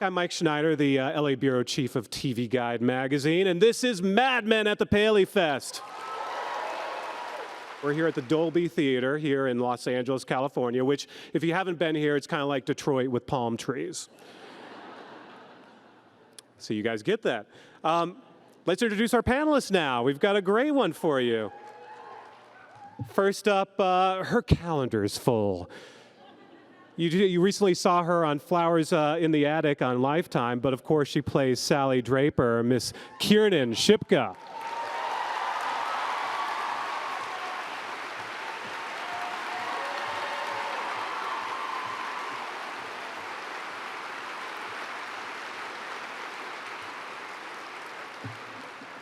I'm Mike Schneider, the LA Bureau Chief of TV Guide magazine, and this is Mad Men at the PaleyFest. We're here at the Dolby Theater here in Los Angeles, California, which, if you haven't been here, it's kind of like Detroit with palm trees. So you guys get that. Let's introduce our panelists now. We've got a great one for you. First up, her calendar's full. You recently saw her on Flowers in the Attic on Lifetime, but of course she plays Sally Draper, Miss Kiernan Shipka.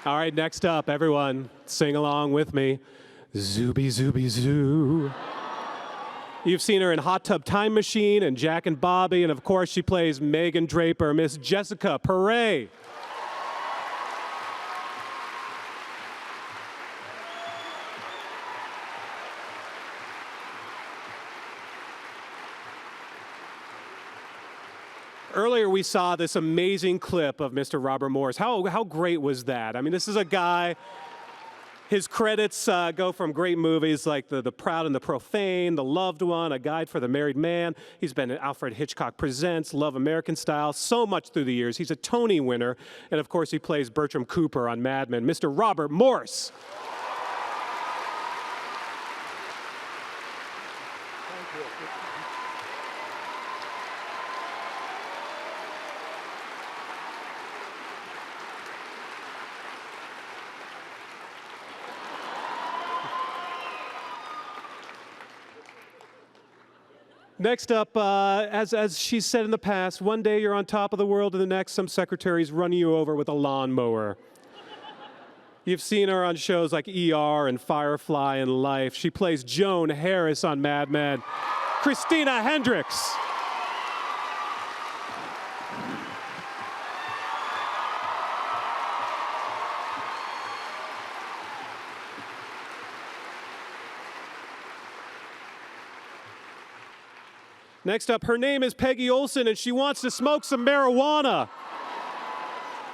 All right, next up, everyone, sing along with me. Zooby Zooby Zoo. You've seen her in Hot Tub Time Machine and Jack and Bobby, and of course she plays Megan Draper, Miss Jessica Perret. Earlier we saw this amazing clip of Mr. Robert Morris. How great was that? I mean, this is a guy. His credits go from great movies like The Proud and the Profane, The Loved One, A Guide for the Married Man. He's been in Alfred Hitchcock Presents, Love American Style, so much through the years. He's a Tony winner, and of course he plays Bertram Cooper on Mad Men, Mr. Robert Morse. Thank you. Next up, as she said in the past, one day you're on top of the world, and the next some secretaries run you over with a lawnmower. You've seen her on shows like ER and Firefly and Life. She plays Joan Harris on Mad Men. Christina Hendricks. Next up, her name is Peggy Olson, and she wants to smoke some marijuana.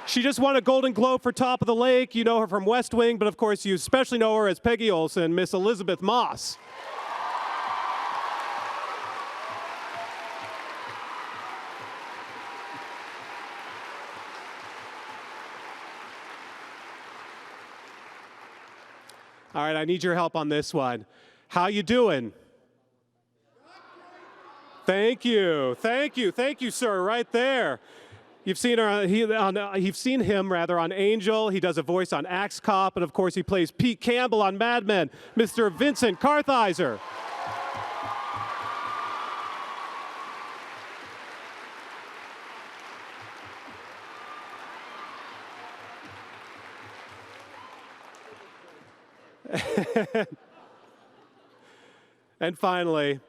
She just won a Golden Globe for Top of the Lake. You know her from West Wing, but of course you especially know her as Peggy Olson, Miss Elizabeth Moss. All right, I need your help on this one. How you doing? Thank you, sir, right there. You've seen her. You've seen him on Angel. He does a voice on Axe Cop, and of course he plays Pete Campbell on Mad Men, Mr. Vincent Kartheiser. And finally,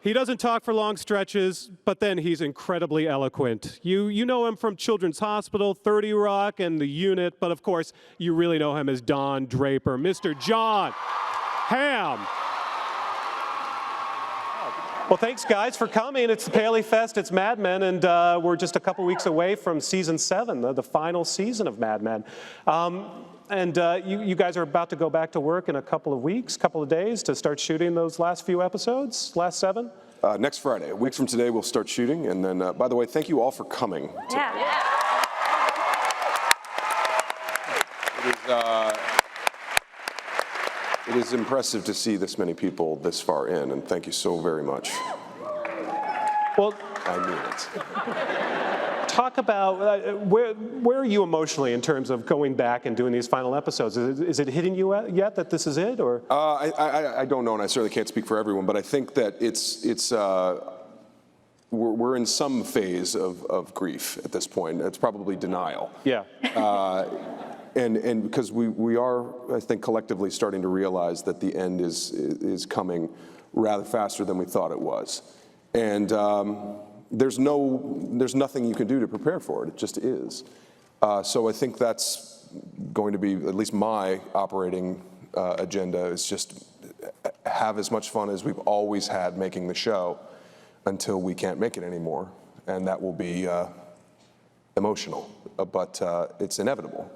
he doesn't talk for long stretches, but then he's incredibly eloquent. You know him from Children's Hospital, 30 Rock, and The Unit, but of course, you really know him as Don Draper, Mr. John Hamm. Well, thanks, guys, for coming. It's the PaleyFest, it's Mad Men, and we're just a couple weeks away from season 7, the final season of Mad Men. You guys are about to go back to work in a couple of weeks, couple of days to start shooting those last few episodes, last 7? Next Friday, a week from today, we'll start shooting. And then, by the way, thank you all for coming. It is impressive to see this many people this far in, and thank you so very much. Well, I mean it. Talk about where are you emotionally in terms of going back and doing these final episodes? Is it hitting you yet that this is it, or? I don't know, and I certainly can't speak for everyone, but I think that we're in some phase of grief at this point. It's probably denial. Yeah. And because we are, I think, collectively starting to realize that the end is coming rather faster than we thought it was, and there's nothing you can do to prepare for it. It just is. So I think that's going to be at least my operating agenda, is just have as much fun as we've always had making the show until we can't make it anymore. and that will be emotional, but it's inevitable.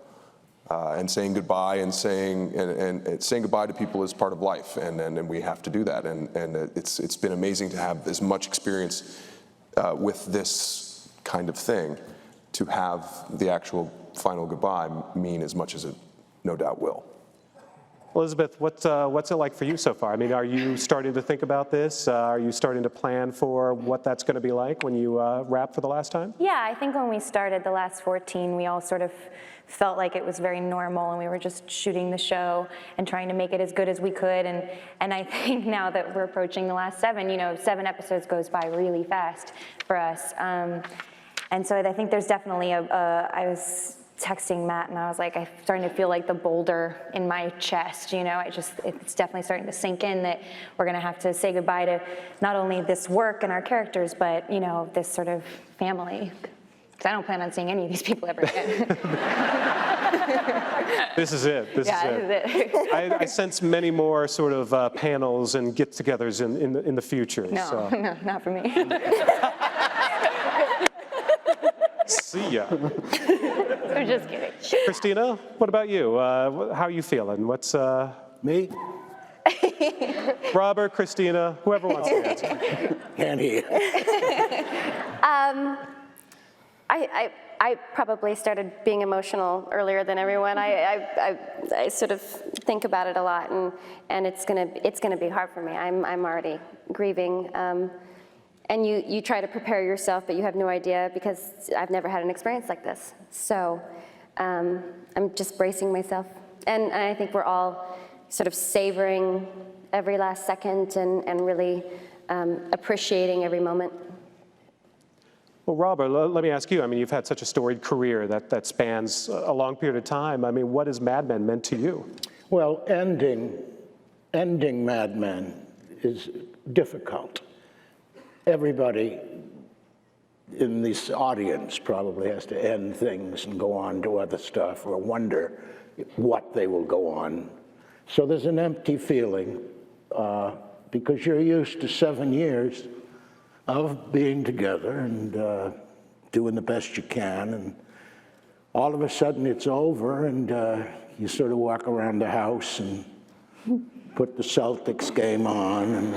And saying goodbye and saying goodbye to people is part of life, and we have to do that. And it's been amazing to have as much experience with this kind of thing, to have the actual final goodbye mean as much as it no doubt will. Elizabeth, what's it like for you so far? I mean, are you starting to think about this? Are you starting to plan for what that's going to be like when you wrap for the last time? Yeah, I think when we started the last 14, we all sort of felt like it was very normal, and we were just shooting the show and trying to make it as good as we could. And I think now that we're approaching the last 7, 7 episodes goes by really fast for us. And so I think there's definitely I was texting Matt, and I was like, I'm starting to feel like the boulder in my chest, it's definitely starting to sink in that we're gonna have to say goodbye to not only this work and our characters, but, this sort of family. Because I don't plan on seeing any of these people ever again. This is it. This is it. I sense many more sort of panels and get-togethers in the future. No, so. no, not for me. See ya. I'm just kidding. Christina, what about you? How are you feeling? What's Me? Robert, Christina, whoever wants to answer. Can't hear. I probably started being emotional earlier than everyone. I sort of think about it a lot, and it's gonna be hard for me. I'm already grieving. And you try to prepare yourself, but you have no idea, because I've never had an experience like this. So I'm just bracing myself. And I think we're all sort of savoring every last second and really appreciating every moment. Well, Robert, let me ask you. I mean, you've had such a storied career that spans a long period of time. I mean, what has Mad Men meant to you? Well, ending Mad Men is difficult. Everybody in this audience probably has to end things and go on to other stuff, or wonder what they will go on. So there's an empty feeling because you're used to 7 years of being together and doing the best you can, and all of a sudden it's over, and you sort of walk around the house and put the Celtics game on,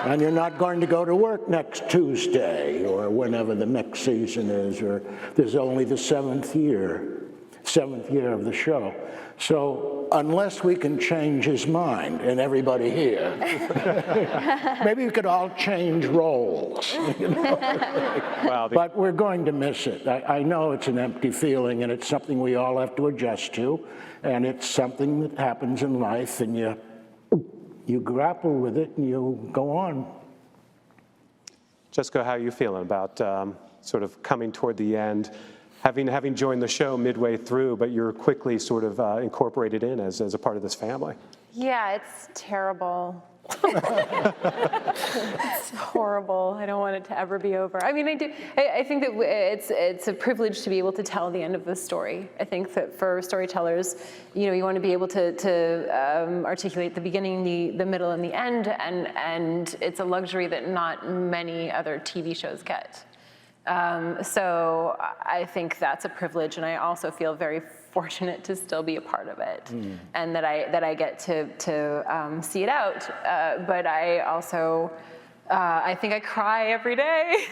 and you're not going to go to work next Tuesday or whenever the next season is, or there's only the seventh year of the show. So unless we can change his mind, and everybody here, maybe we could all change roles. Wow, but we're going to miss it. I know it's an empty feeling, and it's something we all have to adjust to, and it's something that happens in life, and you grapple with it and you go on. Jessica, how are you feeling about sort of coming toward the end, having joined the show midway through, but you're quickly sort of incorporated in as a part of this family? Yeah, it's terrible. It's horrible. I don't want it to ever be over. I mean, I think that it's a privilege to be able to tell the end of the story. I think that for storytellers, you want to be able to articulate the beginning, the middle, and the end, and it's a luxury that not many other TV shows get. So I think that's a privilege, and I also feel very fortunate to still be a part of it, and that I get to see it out. But I also I think I cry every day.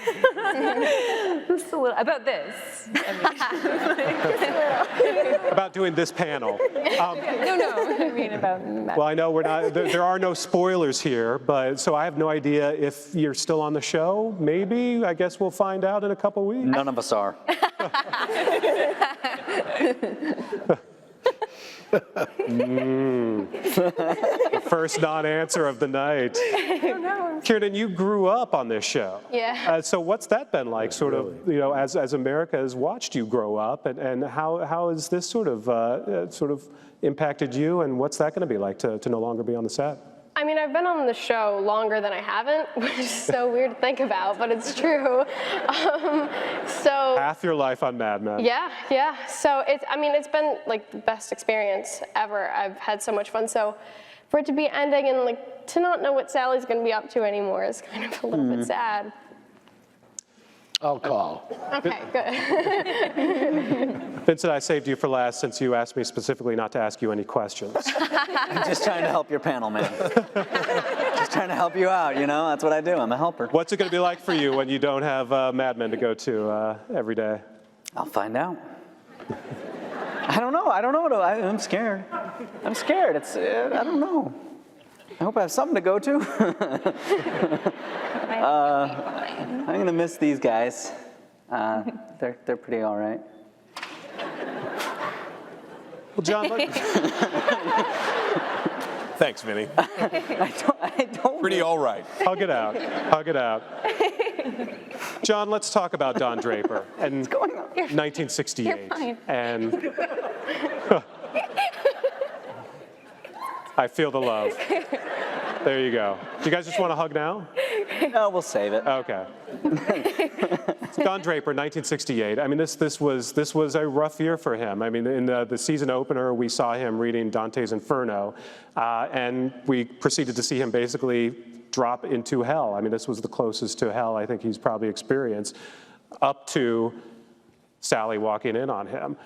Just a little about this. About doing this panel. No. I mean about. Well, I know we're not. There are no spoilers here, but so I have no idea if you're still on the show. Maybe. I guess we'll find out in a couple weeks. None of us are. The first non-answer of the night. Kiernan, you grew up on this show. Yeah. So what's that been like, sort of, as America has watched you grow up, and how has this sort of impacted you, and what's that going to be like to no longer be on the set? I mean, I've been on the show longer than I haven't, which is so weird to think about, but it's true. So half your life on Mad Men. Yeah. So it's been like the best experience ever. I've had so much fun. So for it to be ending and like to not know what Sally's going to be up to anymore is kind of a little bit sad. I'll call. Okay, good. Vincent, I saved you for last since you asked me specifically not to ask you any questions. I'm just trying to help your panel, man. Just trying to help you out, you know? That's what I do. I'm a helper. What's it going to be like for you when you don't have Mad Men to go to every day? I'll find out. I don't know. I'm scared. I'm scared. I don't know. I hope I have something to go to. I'm going to miss these guys. They're pretty all right. Well, John, Thanks, Vinny. I don't Pretty all right. hug it out. Hug it out. John, let's talk about Don Draper and 1968. You're fine. And I feel the love. There you go. Do you guys just want to hug now? No, we'll save it. Okay. Don Draper, 1968. I mean, this was a rough year for him. I mean, in the season opener, we saw him reading Dante's Inferno, and we proceeded to see him basically drop into hell. I mean, this was the closest to hell I think he's probably experienced, up to Sally walking in on him.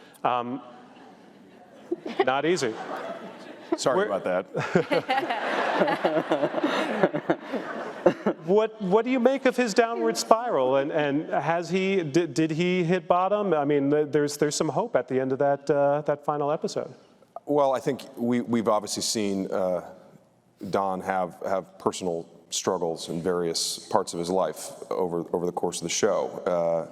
Not easy. Sorry about that. What do you make of his downward spiral? And has he did he hit bottom? I mean, there's some hope at the end of that final episode. Well, I think we've obviously seen Don have personal struggles in various parts of his life over the course of the show.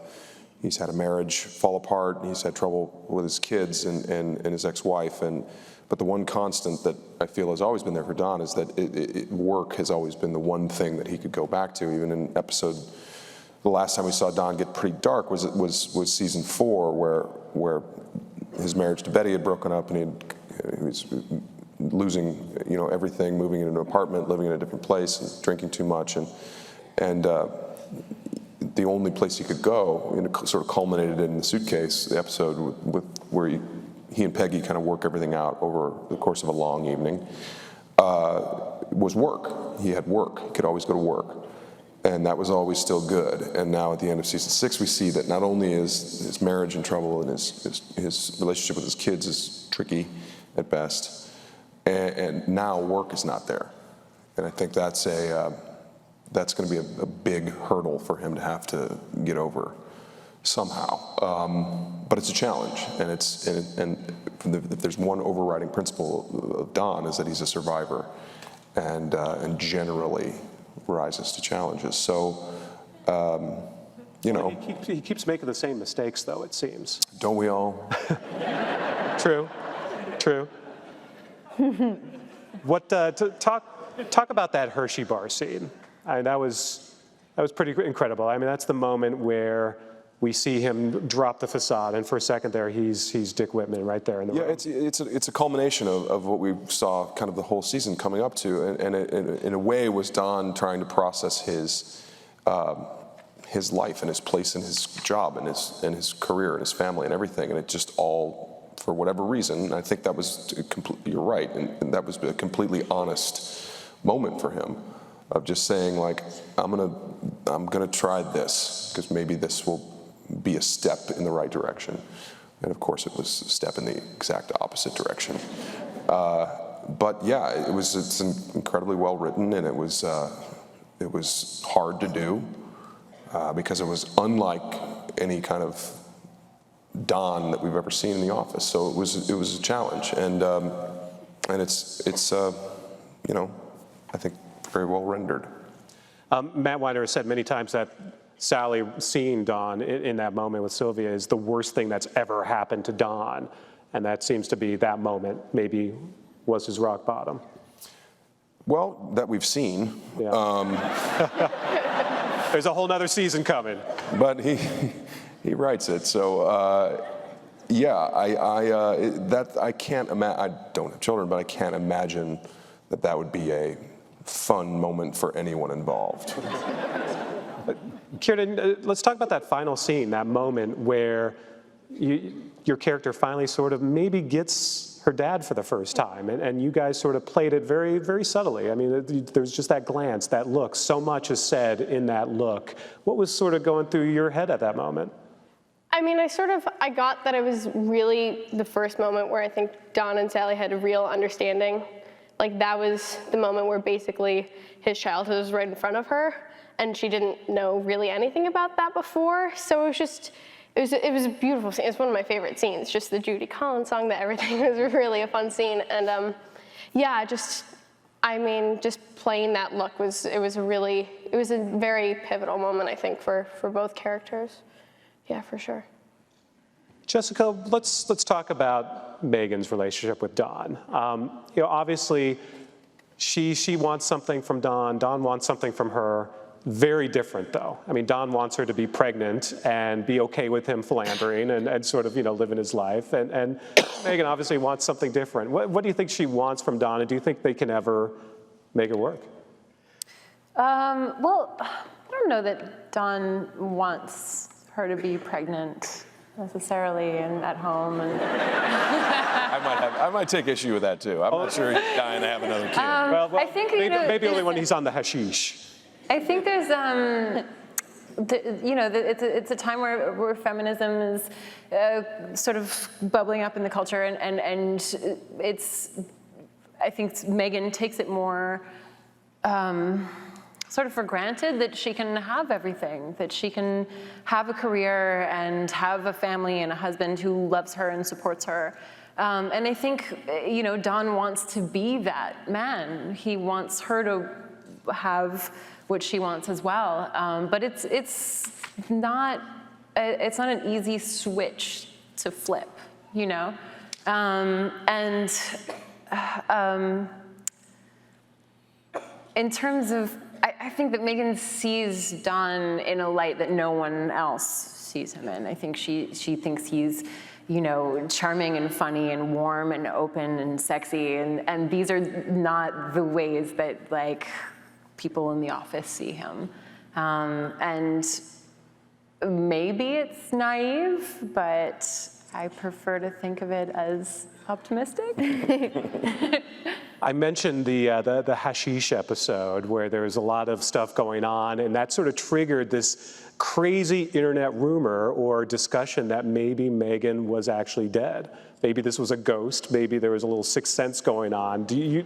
He's had a marriage fall apart. He's had trouble with his kids and his ex-wife. But the one constant that I feel has always been there for Don is that work has always been the one thing that he could go back to. Even in the last time we saw Don get pretty dark was season 4, where his marriage to Betty had broken up, and he was losing everything, moving into an apartment, living in a different place, and drinking too much, and the only place he could go, sort of culminated in the suitcase, the episode where he and Peggy kind of work everything out over the course of a long evening, was work. He had work. He could always go to work. And that was always still good. And now at the end of season 6, we see that not only is his marriage in trouble and his relationship with his kids is tricky at best, and now work is not there. And I think that's going to be a big hurdle for him to have to get over somehow. But it's a challenge, and if there's one overriding principle of Don is that he's a survivor, and generally rises to challenges. So, He keeps making the same mistakes, though, it seems. Don't we all? True. What talk about that Hershey Bar scene? I mean, that was pretty incredible. I mean, that's the moment where we see him drop the facade, and for a second there, he's Dick Whitman right there in the room. It's a culmination of what we saw kind of the whole season coming up to, and in a way was Don trying to process his life and his place in his job and his career and his family and everything, and it just all, for whatever reason, I think that was you're right, and that was a completely honest moment for him of just saying, like, I'm gonna try this because maybe this will be a step in the right direction. And of course it was a step in the exact opposite direction. But yeah, it's incredibly well written, and it was hard to do because it was unlike any kind of Don that we've ever seen in The Office. So it was a challenge, and it's I think very well rendered. Matt Weiner has said many times that Sally seeing Don in that moment with Sylvia is the worst thing that's ever happened to Don, and that seems to be that moment maybe was his rock bottom. Well, that we've seen. Yeah. There's a whole nother season coming. But he writes it, so I can't imagine. I don't have children, but I can't imagine that would be a fun moment for anyone involved. Kieran, let's talk about that final scene, that moment where your character finally sort of maybe gets her dad for the first time, and you guys sort of played it very, very subtly. I mean, there's just that glance, that look. So much is said in that look. What was sort of going through your head at that moment? I mean, I got that it was really the first moment where I think Don and Sally had a real understanding. Like, that was the moment where basically his childhood was right in front of her, and she didn't know really anything about that before. So it was just, it was a beautiful scene. It's one of my favorite scenes, just the Judy Collins song, that everything was really a fun scene. And yeah, just playing that look it was a very pivotal moment, I think, for both characters. Yeah, for sure. Jessica, let's talk about Megan's relationship with Don. You know, obviously, she wants something from Don. Don wants something from her. Very different, though. I mean, Don wants her to be pregnant and be okay with him philandering and sort of, you know, living his life. And Megan obviously wants something different. What do you think she wants from Don, and do you think they can ever make it work? Well, I don't know that Don wants her to be pregnant necessarily and at home. And I might take issue with that too. I'm not sure he's dying to have another kid. Well, I think maybe only when he's on the hashish. I think there's, it's a time where feminism is sort of bubbling up in the culture, and it's, I think Megan takes it more sort of for granted that she can have everything, that she can have a career and have a family and a husband who loves her and supports her. And I think, you know, Don wants to be that man. He wants her to have what she wants as well. But it's not an easy switch to flip, you know? In terms of, I think that Megan sees Don in a light that no one else sees him in. I think she thinks he's, you know, charming and funny and warm and open and sexy, and these are not the ways that, like, people in the office see him. And maybe it's naive, but I prefer to think of it as optimistic. I mentioned the hashish episode where there was a lot of stuff going on, and that sort of triggered this crazy internet rumor or discussion that maybe Megan was actually dead. Maybe this was a ghost. Maybe there was a little sixth sense going on. Do you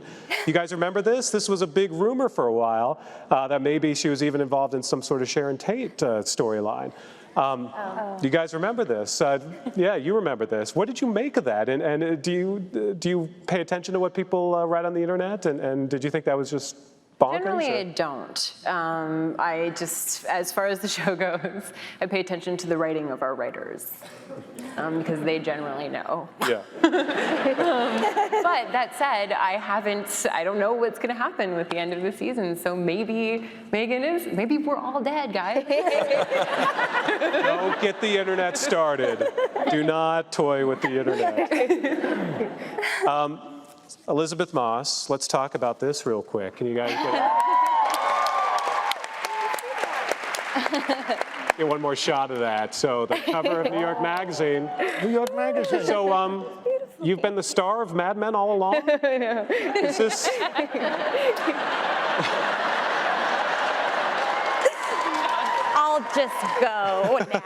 guys remember this? This was a big rumor for a while, that maybe she was even involved in some sort of Sharon Tate storyline. Do you guys remember this? Yeah, you remember this. What did you make of that? And do you pay attention to what people write on the internet? And did you think that was just bonkers? Generally, I don't. I just, as far as the show goes, I pay attention to the writing of our writers, because they generally know. Yeah. But that said, I don't know what's gonna happen with the end of the season, so maybe maybe we're all dead, guys. Don't get the internet started. Do not toy with the internet. Elizabeth Moss, let's talk about this real quick. Can you guys get one more shot of that? So the cover of New York Magazine. New York Magazine. So you've been the star of Mad Men all along? I know. Is this... I'll just go now.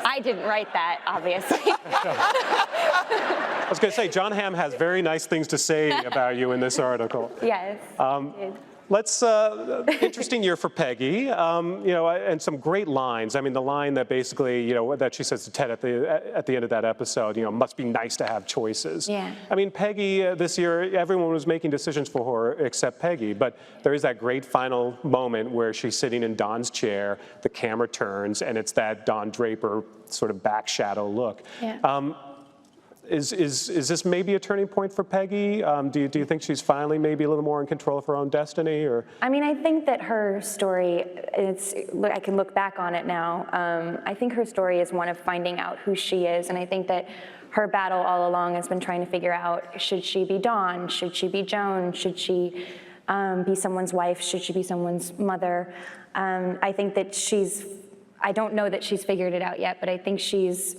I didn't write that, obviously. I was going to say, John Hamm has very nice things to say about you in this article. Yes. Let's, interesting year for Peggy, you know, and some great lines. I mean, the line that basically, you know, that she says to Ted at the end of that episode, you know, must be nice to have choices. Yeah. I mean, Peggy, this year, everyone was making decisions for her except Peggy, but there is that great final moment where she's sitting in Don's chair, the camera turns, and it's that Don Draper sort of back shadow look. Yeah. Is this maybe a turning point for Peggy? Do you think she's finally maybe a little more in control of her own destiny, or? I mean, I think that her story, I can look back on it now. I think her story is one of finding out who she is, and I think that her battle all along has been trying to figure out, should she be Dawn? Should she be Joan? Should she be someone's wife? Should she be someone's mother? I think that she's I don't know that she's figured it out yet, but I think she's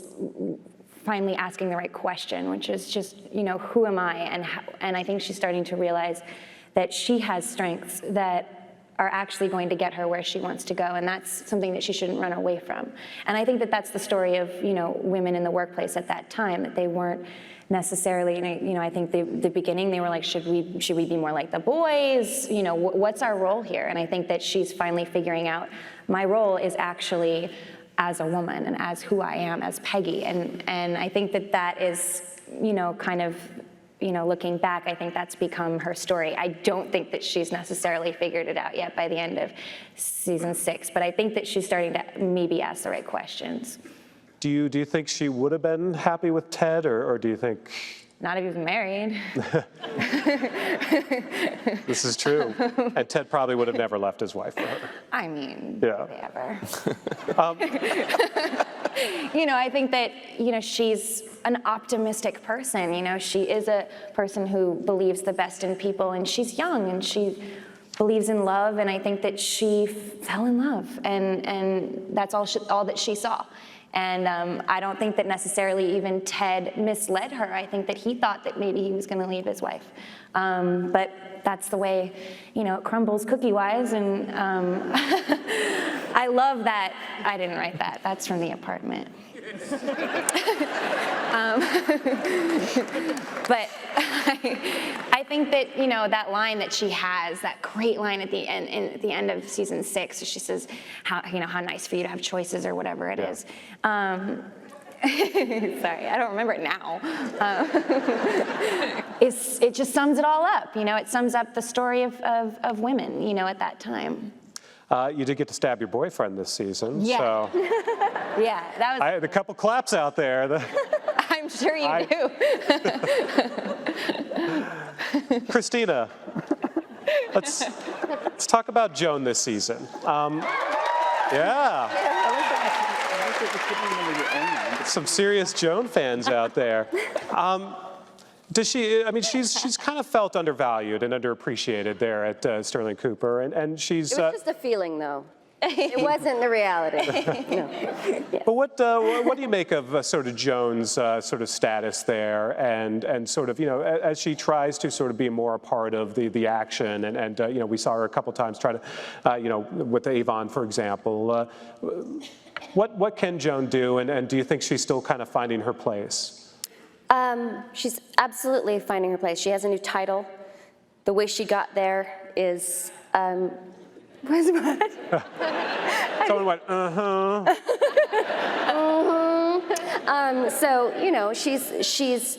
finally asking the right question, which is just, who am I? And I think she's starting to realize that she has strengths that are actually going to get her where she wants to go, and that's something that she shouldn't run away from. And I think that that's the story of, women in the workplace at that time, that they weren't necessarily, I think the beginning they were like, should we be more like the boys? What's our role here? And I think that she's finally figuring out, my role is actually as a woman and as who I am as Peggy. And I think that is, kind of, looking back, I think that's become her story. I don't think that she's necessarily figured it out yet by the end of season 6, but I think that she's starting to maybe ask the right questions. Do you think she would have been happy with Ted, or do you think? Not if he was married. This is true. And Ted probably would have never left his wife for her. I mean, Yeah. whatever. I think that, she's an optimistic person. She is a person who believes the best in people, and she's young, and she believes in love, and I think that she fell in love, and that's all that she saw. And I don't think that necessarily even Ted misled her. I think that he thought that maybe he was going to leave his wife. But that's the way, it crumbles cookie-wise. And I love that. I didn't write that. That's from The Apartment. But I think that, that line that she has, that great line at the end of season 6, she says, how nice for you to have choices, or whatever it is. Sorry, I don't remember it now. It just sums it all up. It sums up the story of women, at that time. You did get to stab your boyfriend this season. Yeah. So Yeah, that was. I had a couple claps out there. I'm sure you do. Christina, let's talk about Joan this season. Yeah. Some serious Joan fans out there. Does she? I mean, she's kind of felt undervalued and underappreciated there at Sterling Cooper, and she's. It was just a feeling, though. It wasn't the reality. No. Yeah. But what do you make of sort of Joan's sort of status there, and sort of as she tries to sort of be more a part of the action, and we saw her a couple times try to with Avon, for example. What can Joan do, and do you think she's still kind of finding her place? She's absolutely finding her place. She has a new title. The way she got there is. What's what? Someone went, So she's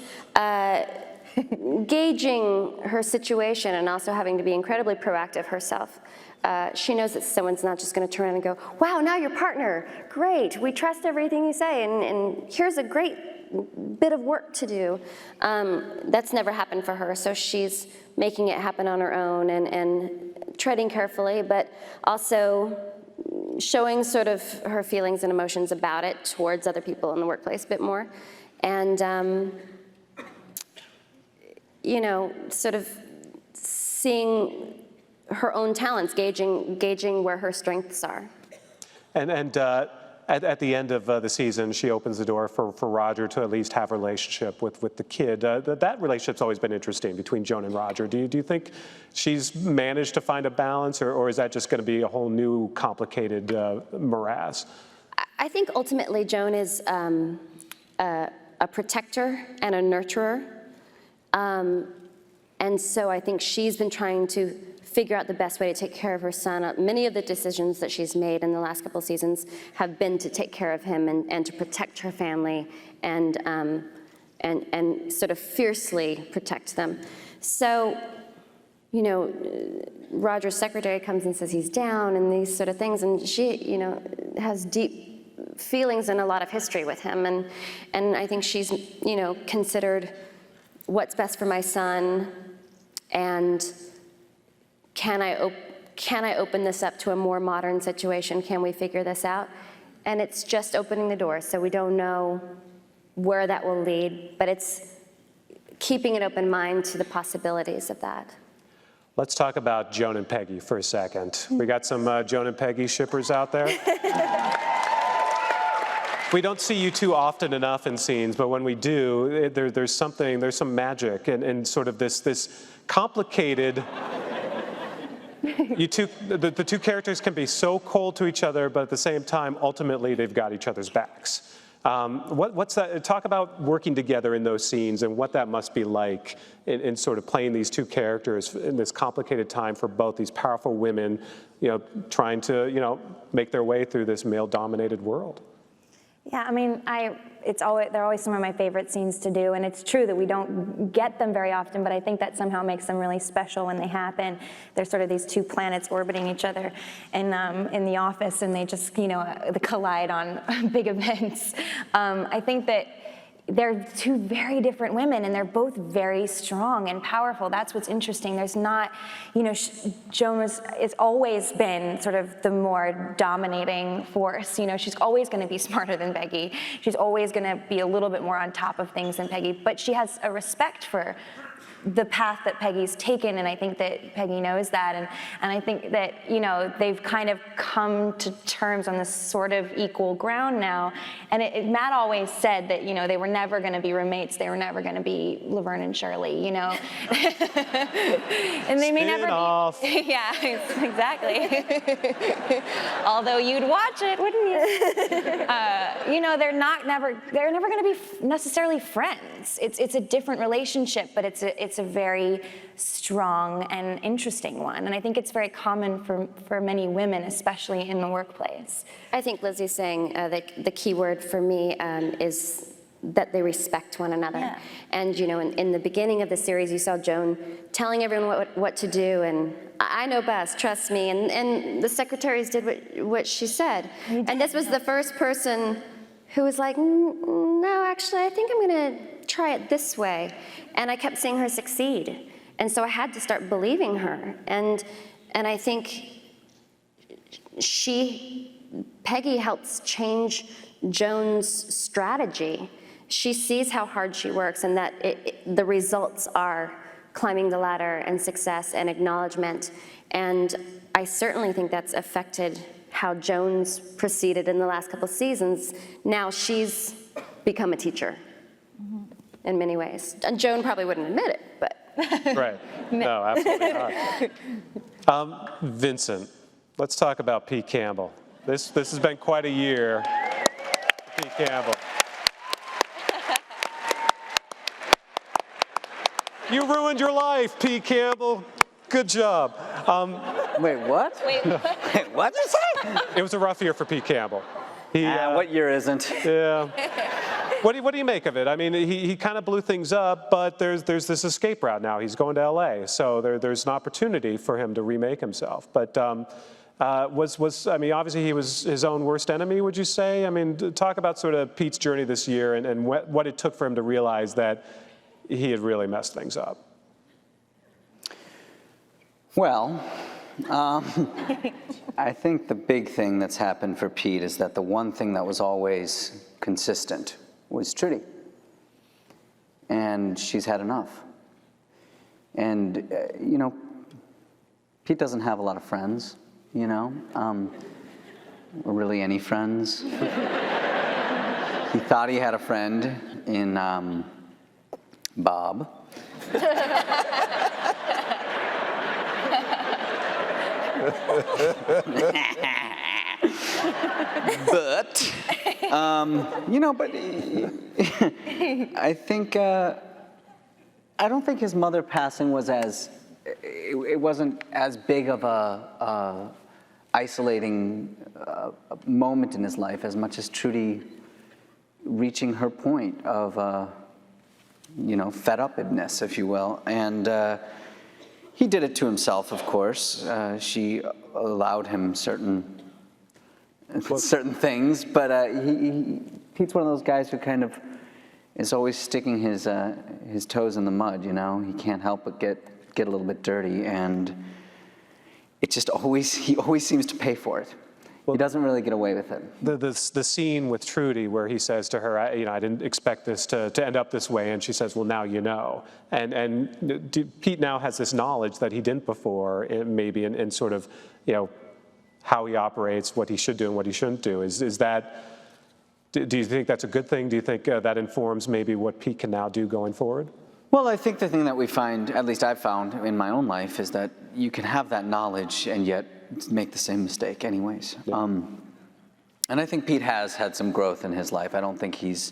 gauging her situation and also having to be incredibly proactive herself. She knows that someone's not just going to turn around and go, "Wow, now your partner, great. We trust everything you say, and here's a great bit of work to do." That's never happened for her, so she's making it happen on her own and treading carefully, but also showing sort of her feelings and emotions about it towards other people in the workplace a bit more, and sort of seeing her own talents, gauging where her strengths are. And at the end of the season, she opens the door for Roger to at least have a relationship with the kid. That relationship's always been interesting between Joan and Roger. Do you think she's managed to find a balance, or is that just going to be a whole new complicated morass? I think ultimately Joan is a protector and a nurturer. And so I think she's been trying to figure out the best way to take care of her son. Many of the decisions that she's made in the last couple of seasons have been to take care of him and to protect her family and sort of fiercely protect them. So, Roger's secretary comes and says he's down and these sort of things, and she, has deep feelings and a lot of history with him, and I think she's, considered what's best for my son, and can I open this up to a more modern situation? Can we figure this out? And it's just opening the door, so we don't know where that will lead, but it's keeping an open mind to the possibilities of that. Let's talk about Joan and Peggy for a second. We got some Joan and Peggy shippers out there. We don't see you two often enough in scenes, but when we do, there's some magic and sort of this complicated. The two characters can be so cold to each other, but at the same time, ultimately, they've got each other's backs. What's that? Talk about working together in those scenes and what that must be like in sort of playing these two characters in this complicated time for both these powerful women, trying to, make their way through this male-dominated world. Yeah, I mean, they're always some of my favorite scenes to do, and it's true that we don't get them very often, but I think that somehow makes them really special when they happen. They're sort of these two planets orbiting each other in the office, and they just, they collide on big events. I think that they're two very different women, and they're both very strong and powerful. That's what's interesting. There's not, Joan has always been sort of the more dominating force. She's always going to be smarter than Peggy. She's always going to be a little bit more on top of things than Peggy, but she has a respect for the path that Peggy's taken, and I think that Peggy knows that, and I think that, they've kind of come to terms on this sort of equal ground now, and Matt always said that, they were never going to be roommates, they were never going to be Laverne and Shirley, and they may never be. Yeah, exactly. Although you'd watch it, wouldn't you? They're never going to be necessarily friends. It's a different relationship, but it's a very strong and interesting one. And I think it's very common for many women, especially in the workplace. I think Lizzie's saying that the key word for me is that they respect one another. Yeah. And in the beginning of the series, you saw Joan telling everyone what to do, and I know best, trust me. And the secretaries did what she said. And this was the first person who was like, no, actually, I think I'm going to try it this way. And I kept seeing her succeed. And so I had to start believing her. And I think Peggy helps change Joan's strategy. She sees how hard she works and that the results are climbing the ladder and success and acknowledgement. And I certainly think that's affected how Joan's proceeded in the last couple of seasons. Now she's become a teacher in many ways. And Joan probably wouldn't admit it, but. Right. No, absolutely not. Vincent, let's talk about Pete Campbell. This has been quite a year for Pete Campbell. You ruined your life, Pete Campbell. Good job. Wait, what? Wait, What'd you say? It was a rough year for Pete Campbell. What year isn't? Yeah. What do you make of it? I mean, he kind of blew things up, but there's this escape route now. He's going to L.A., so there's an opportunity for him to remake himself. But obviously he was his own worst enemy, would you say? I mean, talk about sort of Pete's journey this year and what it took for him to realize that he had really messed things up. Well, I think the big thing that's happened for Pete is that the one thing that was always consistent was Trudy. And she's had enough. And, Pete doesn't have a lot of friends, or really any friends. He thought he had a friend in Bob. But, I think, I don't think his mother passing was it wasn't as big of a isolating moment in his life as much as Trudy reaching her point of, fed-upness, if you will. And he did it to himself, of course. She allowed him certain things, but Pete's one of those guys who kind of is always sticking his toes in the mud. He can't help but get a little bit dirty, and it just he always seems to pay for it. He doesn't really get away with it. The scene with Trudy where he says to her, I didn't expect this to end up this way, and she says, well, now you know. And Pete now has this knowledge that he didn't before, maybe in sort of, how he operates, what he should do and what he shouldn't do. Is that Do you think that's a good thing? Do you think that informs maybe what Pete can now do going forward? Well, I think the thing that we find, at least I've found in my own life, is that you can have that knowledge and yet make the same mistake anyways. Yeah. And I think Pete has had some growth in his life. I don't think he's,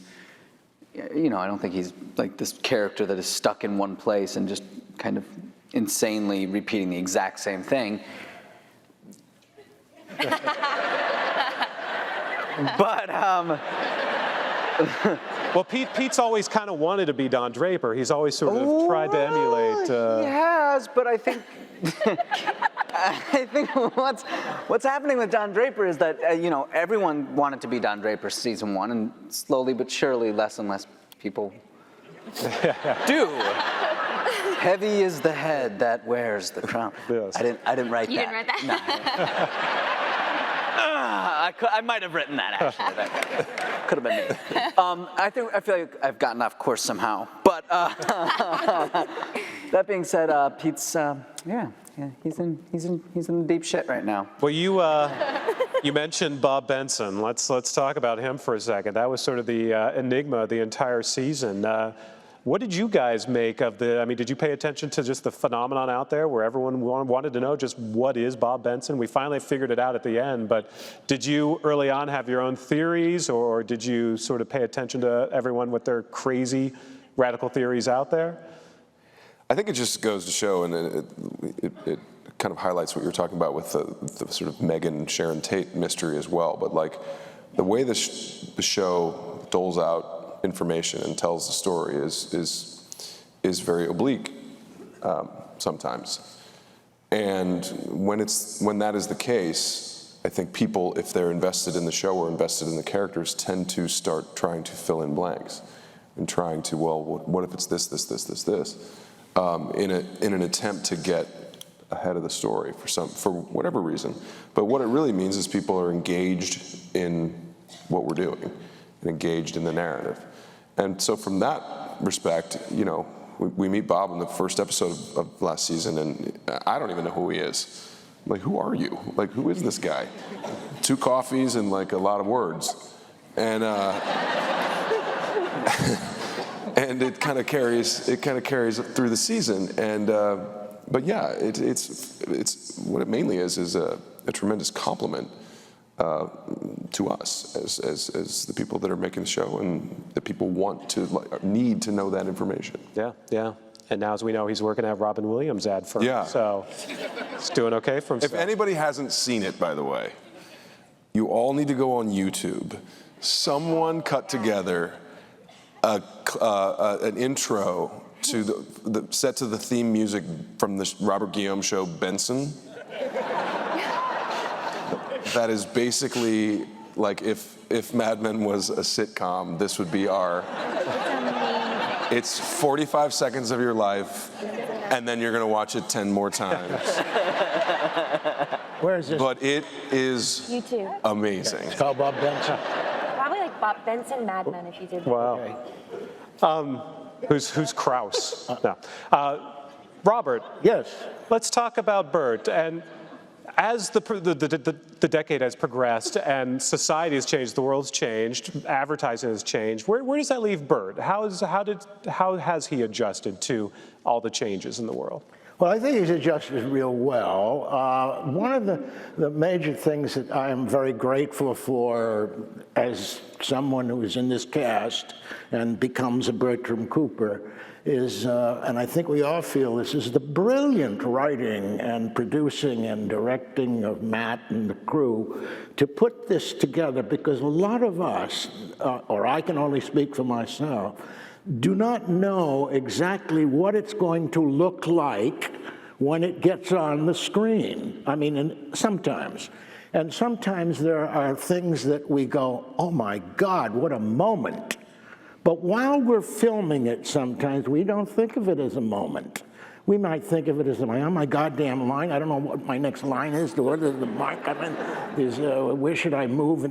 you know, I don't think he's like this character that is stuck in one place and just kind of insanely repeating the exact same thing. But, well, Pete's always kind of wanted to be Don Draper. He's always sort of tried to emulate. He has, but I think I think what's happening with Don Draper is that you know, everyone wanted to be Don Draper season 1, and slowly but surely less and less people do. Heavy is the head that wears the crown. Yes. I didn't write that. You didn't write that? No. I might have written that, actually. That could have been me. I feel like I've gotten off course somehow. But that being said, Pete's, he's in deep shit right now. Well, you mentioned Bob Benson. Let's talk about him for a second. That was sort of the enigma of the entire season. What did you guys make of I mean, did you pay attention to just the phenomenon out there where everyone wanted to know just what is Bob Benson? We finally figured it out at the end, but did you early on have your own theories, or did you sort of pay attention to everyone with their crazy radical theories out there? I think it just goes to show, and it kind of highlights what you're talking about with the sort of Meghan Sharon Tate mystery as well, but like the way the show doles out information and tells the story is very oblique sometimes. And when that is the case, I think people, if they're invested in the show or invested in the characters, tend to start trying to fill in blanks and trying to, well, what if it's this, in an attempt to get ahead of the story for whatever reason. But what it really means is people are engaged in what we're doing and engaged in the narrative. And so from that respect, you know, we meet Bob in the first episode of last season, and I don't even know who he is. I'm like, who are you? Like, who is this guy? 2 coffees and like a lot of words. And and it kind of carries through the season. And but yeah, it's what it mainly is a tremendous compliment to us as the people that are making the show, and the people need to know that information. Yeah. And now, as we know, he's working at Robin Williams' ad firm. Yeah. So he's doing okay for himself. If anybody hasn't seen it, by the way, you all need to go on YouTube. Someone cut together an intro to the set to the theme music from the Robert Guillaume show, Benson. That is basically like if Mad Men was a sitcom, this would be our. It's 45 seconds of your life, and then you're gonna watch it 10 more times. Where is this? But it is YouTube. amazing. It's called Bob Benson. Probably like Bob Benson, Mad Men, if you did that. Wow. Who's Kraus? No. Robert. Yes. Let's talk about Bert. And as the decade has progressed and society has changed, the world's changed, advertising has changed, where does that leave Bert? How has he adjusted to all the changes in the world? Well, I think he's adjusted real well. One of the major things that I am very grateful for as someone who is in this cast and becomes a Bertram Cooper is, and I think we all feel this, is the brilliant writing and producing and directing of Matt and the crew to put this together, because a lot of us, or I can only speak for myself, do not know exactly what it's going to look like when it gets on the screen. I mean, and sometimes there are things that we go, oh my God, what a moment. But while we're filming it, sometimes we don't think of it as a moment. We might think of it as, am I on my goddamn line? I don't know what my next line is. Where does the mic come in? Where should I move?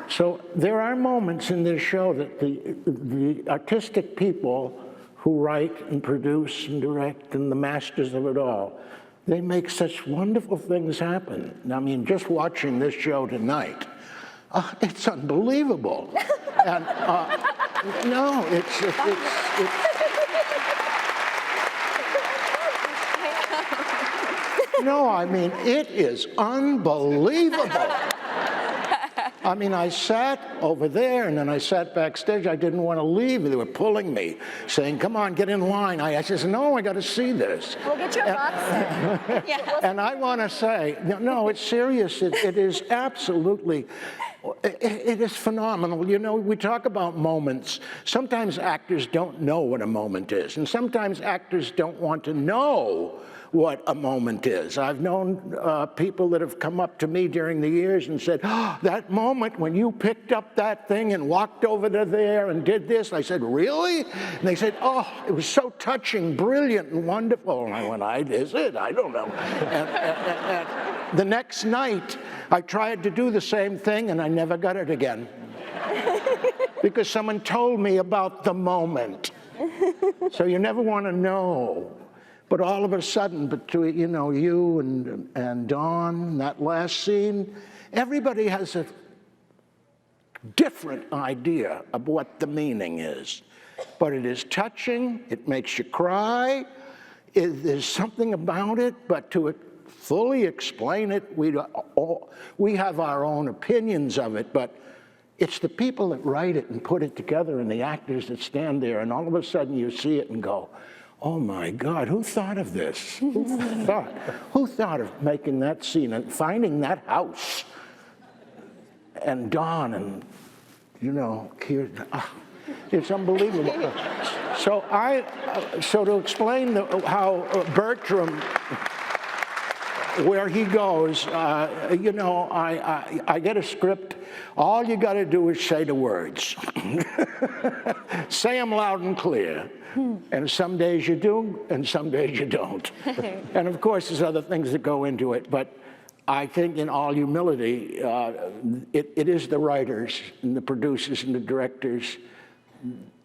So there are moments in this show that the artistic people who write and produce and direct and the masters of it all, they make such wonderful things happen. I mean, just watching this show tonight, it's unbelievable. And no, it's no, I mean, it is unbelievable. I mean, I sat over there, and then I sat backstage. I didn't want to leave. They were pulling me, saying, come on, get in line. I said, no, I got to see this. We'll get you a box set. Yeah. And I want to say, no, it's serious. It is absolutely, it is phenomenal. You know, we talk about moments. Sometimes actors don't know what a moment is, and sometimes actors don't want to know what a moment is. I've known people that have come up to me during the years and said, oh, that moment when you picked up that thing and walked over to there and did this. I said, really? And they said, oh, it was so touching, brilliant, and wonderful. And I went, is it? I don't know. And the next night, I tried to do the same thing, and I never got it again. Because someone told me about the moment. So you never want to know. But all of a sudden, between you and Dawn, that last scene, everybody has a different idea of what the meaning is. But it is touching. It makes you cry. There's something about it. But to fully explain it, we have our own opinions of it. But it's the people that write it and put it together, and the actors that stand there, and all of a sudden you see it and go, oh my God, who thought of this? Who thought of making that scene and finding that house? And Dawn and, it's unbelievable. So to explain how Bertram, where he goes, I get a script. All you got to do is say the words. Say them loud and clear. And some days you do, and some days you don't. And of course, there's other things that go into it. But I think in all humility, it is the writers and the producers and the directors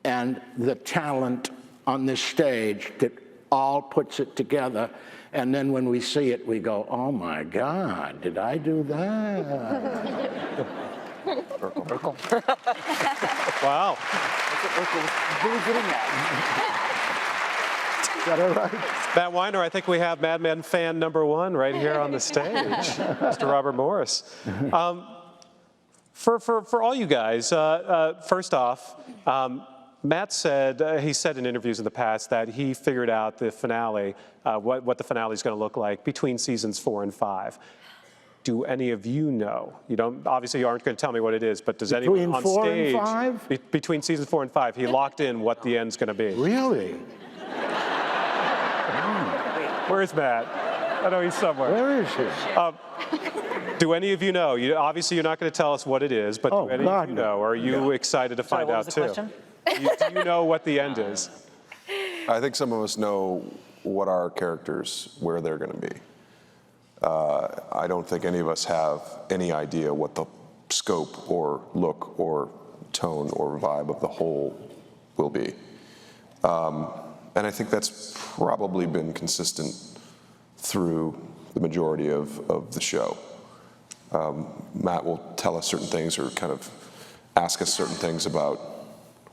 and the talent on this stage that all puts it together. And then when we see it, we go, oh my God, did I do that? Urkel. Wow. Is that all right? Matt Weiner, I think we have Mad Men fan number one right here on the stage, Mr. Robert Morris. For all you guys, first off, Matt said, he said in interviews in the past that he figured out the finale, what the finale is going to look like between seasons 4 and 5. Do any of you know? You don't, obviously you aren't going to tell me what it is, but does anyone on stage? Between 4 and 5? Between seasons 4 and 5, he locked in what the end's going to be. Really? Where's Matt? I know he's somewhere. Where is he? Do any of you know? Obviously you're not going to tell us what it is, but do any of you know? Or are you excited to find out too? Do you know what the end is? I think some of us know what our characters, where they're going to be. I don't think any of us have any idea what the scope or look or tone or vibe of the whole will be. And I think that's probably been consistent through the majority of the show. Matt will tell us certain things or kind of ask us certain things about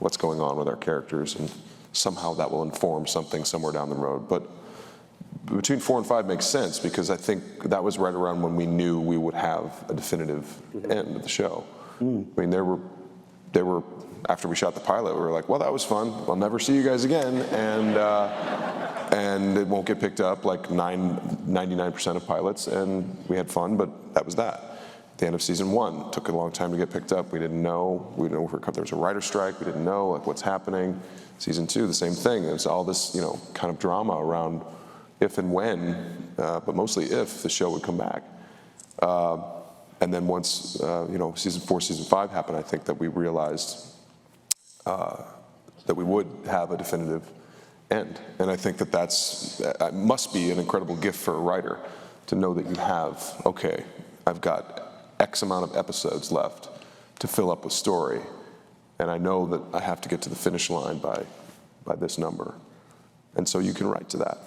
what's going on with our characters, and somehow that will inform something somewhere down the road. But between 4 and 5 makes sense because I think that was right around when we knew we would have a definitive end of the show. I mean, there were after we shot the pilot, we were like, well, that was fun. I'll never see you guys again, and it won't get picked up like 99% of pilots, and we had fun, but that was that. At the end of season 1, it took a long time to get picked up. We didn't know if there was a writer's strike. We didn't know like what's happening. Season 2, the same thing. There's all this kind of drama around if and when, but mostly if the show would come back. And then once season 4, season 5 happened, I think that we realized that we would have a definitive end. And I think that must be an incredible gift for a writer to know that you have, okay, I've got X amount of episodes left to fill up a story, and I know that I have to get to the finish line by this number. And so you can write to that.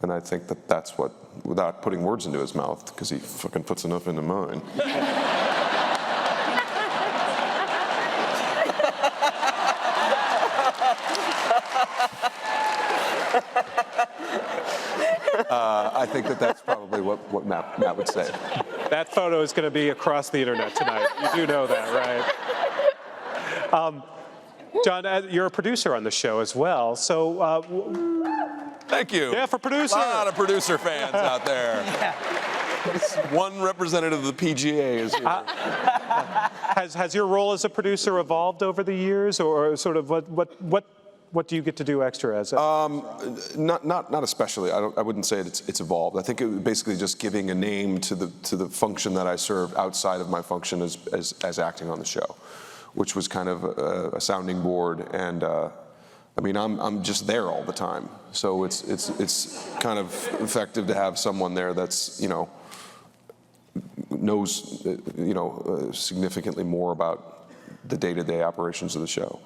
And I think that that's what, without putting words into his mouth, because he fucking puts enough into mine. I think that's probably what Matt would say. That photo is going to be across the internet tonight. You do know that, right? John, you're a producer on the show as well, so... Thank you. Yeah, for producer. A lot of producer fans out there. One representative of the PGA is here. Has your role as a producer evolved over the years, or sort of what do you get to do extra as? Not especially. I wouldn't say it's evolved. I think it was basically just giving a name to the function that I served outside of my function as acting on the show, which was kind of a sounding board. And I mean, I'm just there all the time, so it's kind of effective to have someone there that's knows significantly more about the day-to-day operations of the show.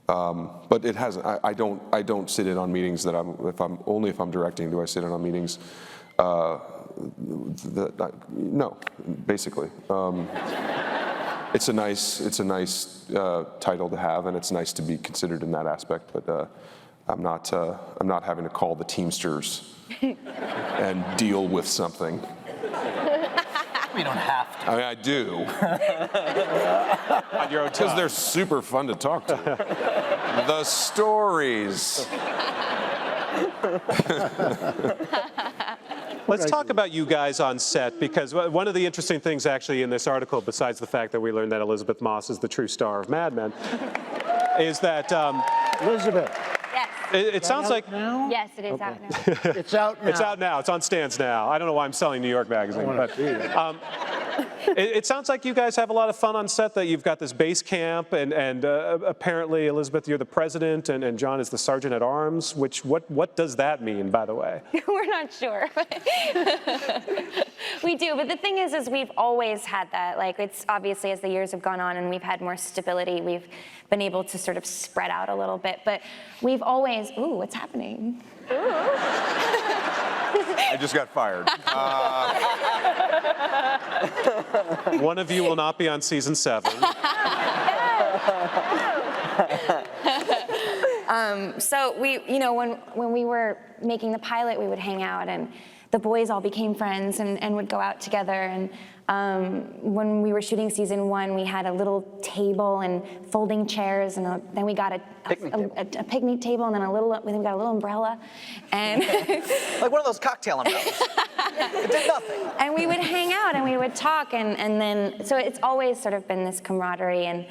But it hasn't. I don't sit in on meetings that if I'm directing do I sit in on meetings. No, basically. It's a nice title to have, and it's nice to be considered in that aspect. But I'm not having to call the Teamsters and deal with something. We don't have to. I mean, I do. On your own Because time. they're super fun to talk to. The stories. Let's talk about you guys on set, because one of the interesting things actually in this article, besides the fact that we learned that Elizabeth Moss is the true star of Mad Men, is that Elizabeth, Yes. it sounds like now? Yes, it is out now. It's out now. it's out now. It's on stands now. I don't know why I'm selling New York Magazine, but it sounds like you guys have a lot of fun on set. That you've got this base camp, and apparently Elizabeth, you're the president, and John is the sergeant at arms. Which what does that mean, by the way? We're not sure. We do, but the thing is we've always had that. Like, it's obviously as the years have gone on and we've had more stability, we've been able to sort of spread out a little bit. But we've always, ooh, what's happening? I just got fired. One of you will not be on season 7. So we, when we were making the pilot, we would hang out, and the boys all became friends and would go out together. And when we were shooting season 1, we had a little table and folding chairs, and then we got a picnic table, and then we got a little umbrella, and Like one of those cocktail umbrellas. It did nothing. and we would hang out and we would talk, and then so it's always sort of been this camaraderie, and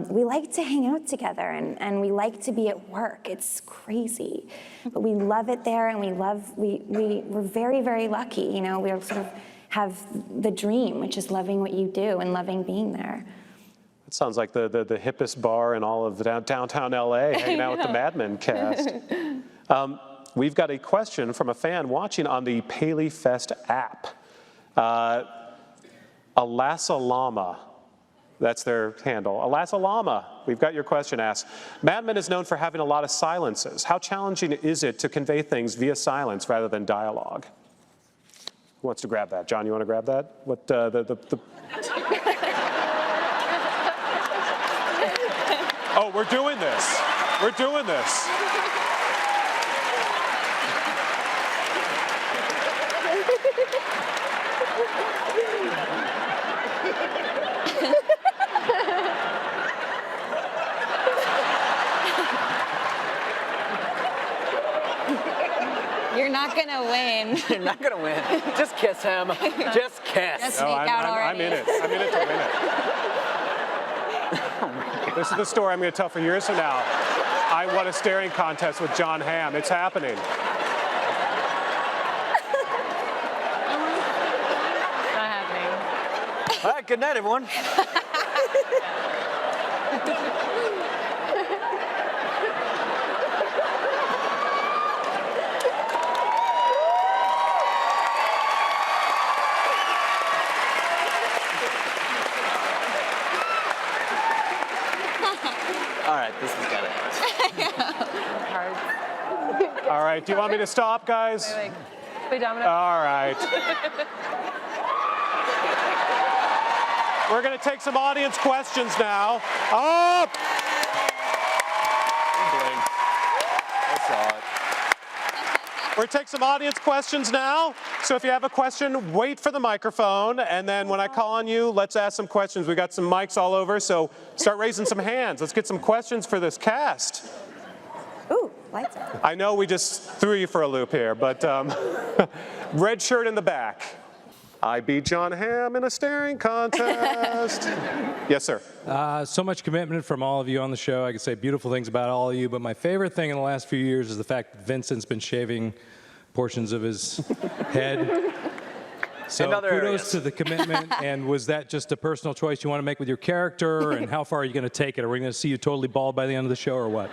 we like to hang out together, and we like to be at work. It's crazy, but we love it there, and we're very, very lucky. We sort of have the dream, which is loving what you do and loving being there. It sounds like the hippest bar in all of downtown LA, hanging out with the Mad Men cast. We've got a question from a fan watching on the PaleyFest app. Alasalama, that's their handle. Alasalama, we've got your question asked. Mad Men is known for having a lot of silences. How challenging is it to convey things via silence rather than dialogue? Who wants to grab that? John, you want to grab that? What Oh, we're doing this. We're doing this. You're not gonna win. You're not gonna win. Just kiss him. Just kiss. Just make out already. I'm in it. I'm in it to win it. This is the story I'm going to tell for years from now. I won a staring contest with John Hamm. It's happening. Not happening. All right, good night, everyone. All right, this has got it. All right. Do you want me to stop, guys? Wait, Dominic. All right. We're going to take some audience questions now. Up! I saw it. We're going to take some audience questions now. So if you have a question, wait for the microphone. And then when I call on you, let's ask some questions. We got some mics all over, so start raising some hands. Let's get some questions for this cast. Ooh, lights are. I know we just threw you for a loop here, but red shirt in the back. I beat John Hamm in a staring contest. Yes, sir. So much commitment from all of you on the show. I could say beautiful things about all of you, but my favorite thing in the last few years is the fact that Vincent's been shaving portions of his head. So kudos areas. to the commitment, and was that just a personal choice you want to make with your character, and how far are you going to take it? Are we going to see you totally bald by the end of the show, or what?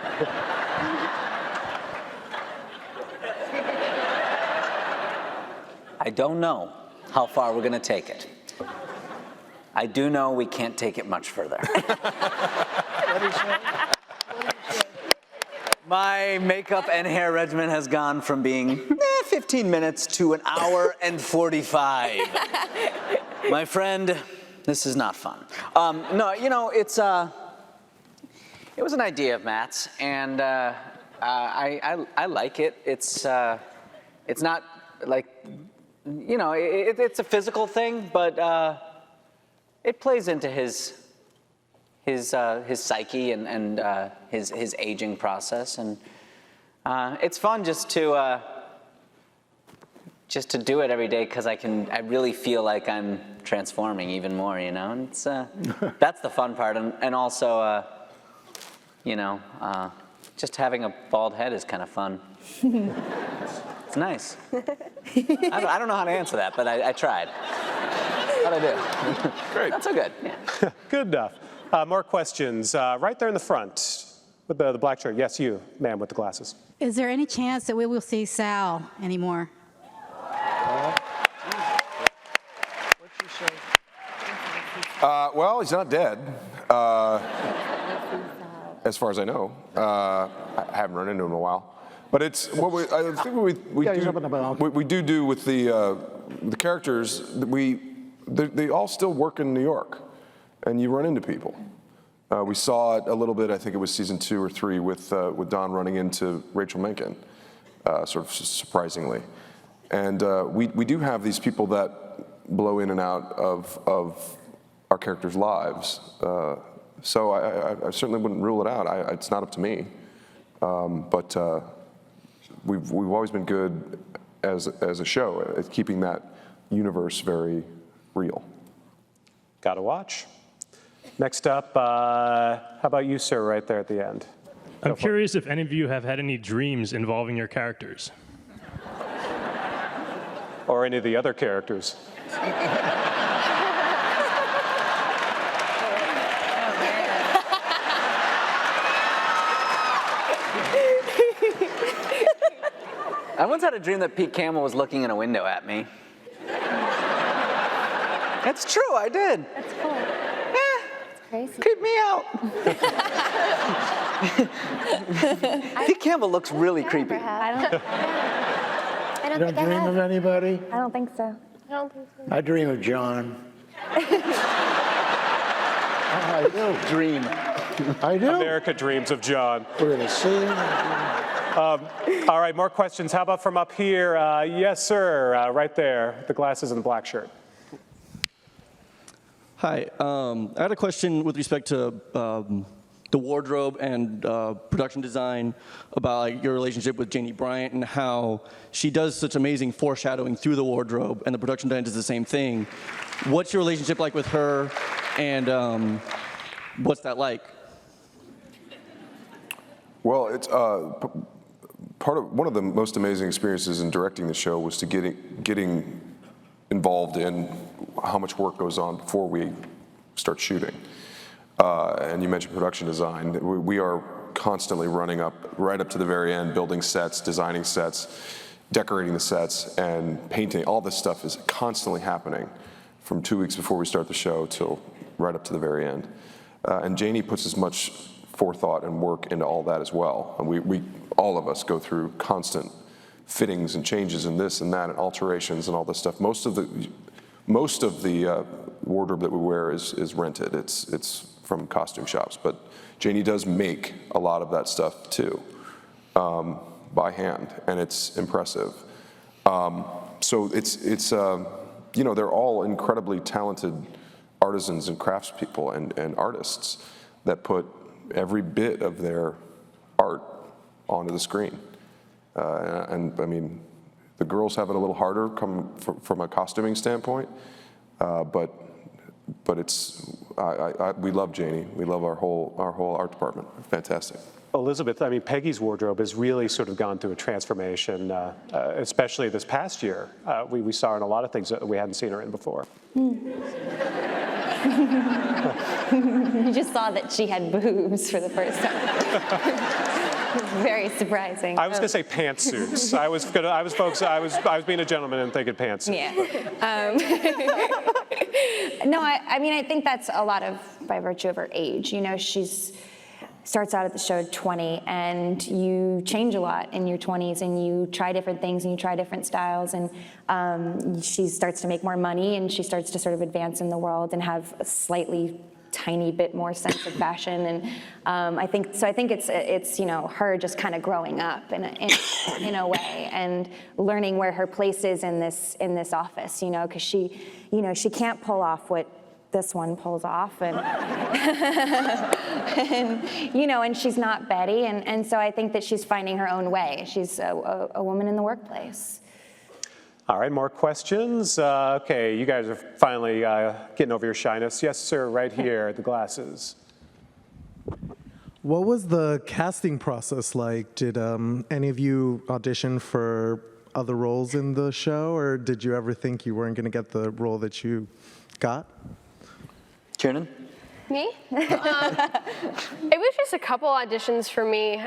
I don't know how far we're going to take it. I do know we can't take it much further. My makeup and hair regimen has gone from being 15 minutes to an hour and 45. My friend, this is not fun. No, you know, it was an idea of Matt's, and I like it. It's not like, you know, it's a physical thing, but it plays into his psyche and his aging process, and it's fun just to do it every day, because I really feel like I'm transforming even more, you know, and it's that's the fun part, and also you know, just having a bald head is kind of fun. It's nice. I don't know how to answer that, but I tried. How'd I do? Great. Not so good. Yeah. Good enough. More questions. Right there in the front with the black shirt. Yes, you, ma'am, with the glasses. Is there any chance that we will see Sal anymore? Well, he's not dead, as far as I know. I haven't run into him in a while. But it's what I think we do with the characters. They all still work in New York, and you run into people. We saw it a little bit. I think it was season 2 or 3 with Don running into Rachel Menken, sort of surprisingly. And we do have these people that blow in and out of our characters' lives. So I certainly wouldn't rule it out. It's not up to me, but. We've always been good as a show at keeping that universe very real. Gotta watch. Next up, how about you, sir, right there at the end? I'm curious if any of you have had any dreams involving your characters. Or any of the other characters. I once had a dream that Pete Campbell was looking in a window at me. It's true, I did. That's cool. Yeah. It's crazy. Creep me out. Pete Campbell looks really creepy. I You don't dream of anybody? I don't think so. I don't think so. I dream of John. I do dream. I do. America dreams of John. We're gonna see him. All right, more questions. How about from up here? Yes, sir, right there, the glasses and the black shirt. Hi, I had a question with respect to the wardrobe and production design, about your relationship with Janie Bryant and how she does such amazing foreshadowing through the wardrobe, and the production design does the same thing. What's your relationship like with her, and what's that like? Well, it's one of the most amazing experiences in directing the show was to getting involved in how much work goes on before we start shooting. And you mentioned production design. We are constantly running right up to the very end, building sets, designing sets, decorating the sets, and painting. All this stuff is constantly happening from 2 weeks before we start the show till right up to the very end. And Janie puts as much forethought and work into all that as well. And we all of us go through constant fittings and changes and this and that and alterations and all this stuff. Most of the wardrobe that we wear is rented. It's from costume shops, but Janie does make a lot of that stuff too. by hand, and it's impressive. So it's you know, they're all incredibly talented artisans and craftspeople and artists that put every bit of their art onto the screen. And I mean, the girls have it a little harder from a costuming standpoint, but it's we love Janie. We love our whole art department. Fantastic. Elizabeth, I mean, Peggy's wardrobe has really sort of gone through a transformation, especially this past year. We saw her in a lot of things that we hadn't seen her in before. You just saw that she had boobs for the first time. Very surprising. I was going to say pantsuits. I was being a gentleman and thinking pantsuits. Yeah. No, I mean, I think that's a lot of by virtue of her age. You know, she's starts out at the show at 20, and you change a lot in your 20s, and you try different things, and you try different styles, and she starts to make more money, and she starts to sort of advance in the world and have a slightly tiny bit more sense of fashion, and I think it's you know, her just kind of growing up in a way, and learning where her place is in this office, you know, because she can't pull off what this one pulls off, and you know, and she's not Betty, and so I think that she's finding her own way. She's a woman in the workplace. All right, more questions? Okay, you guys are finally getting over your shyness. Yes, sir, right here, the glasses. What was the casting process like? Did any of you audition for other roles in the show, or did you ever think you weren't going to get the role that you got? Kiernan? Me? It was just a couple auditions for me,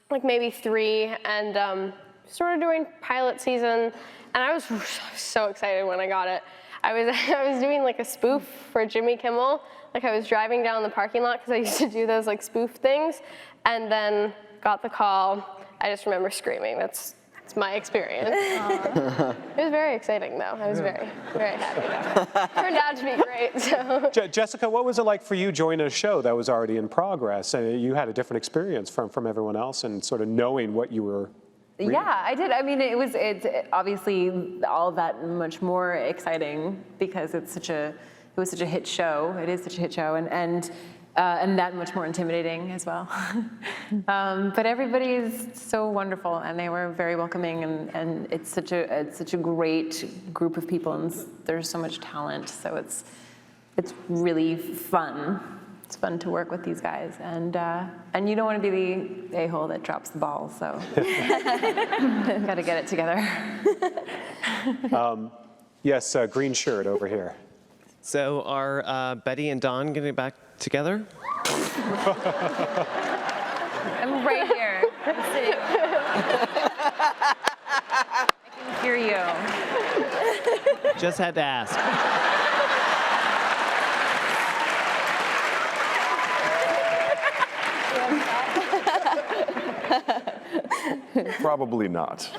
like maybe 3, and sort of doing pilot season, and I was so excited when I got it. I was doing like a spoof for Jimmy Kimmel. Like I was driving down the parking lot because I used to do those like spoof things, and then got the call. I just remember screaming. That's my experience. It was very exciting though. I was very, very happy though. Turned out to be great. So. Jessica, what was it like for you joining a show that was already in progress? And you had a different experience from everyone else, and sort of knowing what you were reading. Yeah, I did. I mean, it's obviously all that much more exciting because it was such a hit show. It is such a hit show, and that much more intimidating as well. But everybody is so wonderful, and they were very welcoming, and it's such a great group of people, and there's so much talent. So it's really fun. It's fun to work with these guys, and you don't want to be the a-hole that drops the ball. So got to get it together. Yes, green shirt over here. So are Betty and Don getting back together? I'm right here. I'm sitting. I can hear you. Just had to ask. Probably not.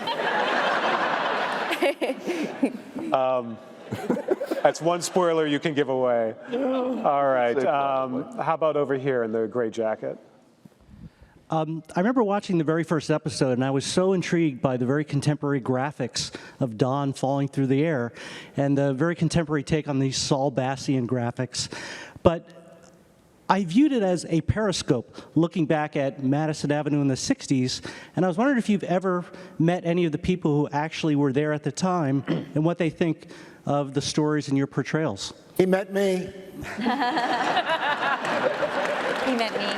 That's one spoiler you can give away. All right. How about over here in the gray jacket? I remember watching the very first episode, and I was so intrigued by the very contemporary graphics of Dawn falling through the air and the very contemporary take on these Saul Bassian graphics. But I viewed it as a periscope looking back at Madison Avenue in the 60s, and I was wondering if you've ever met any of the people who actually were there at the time and what they think of the stories in your portrayals. He met me. He met me.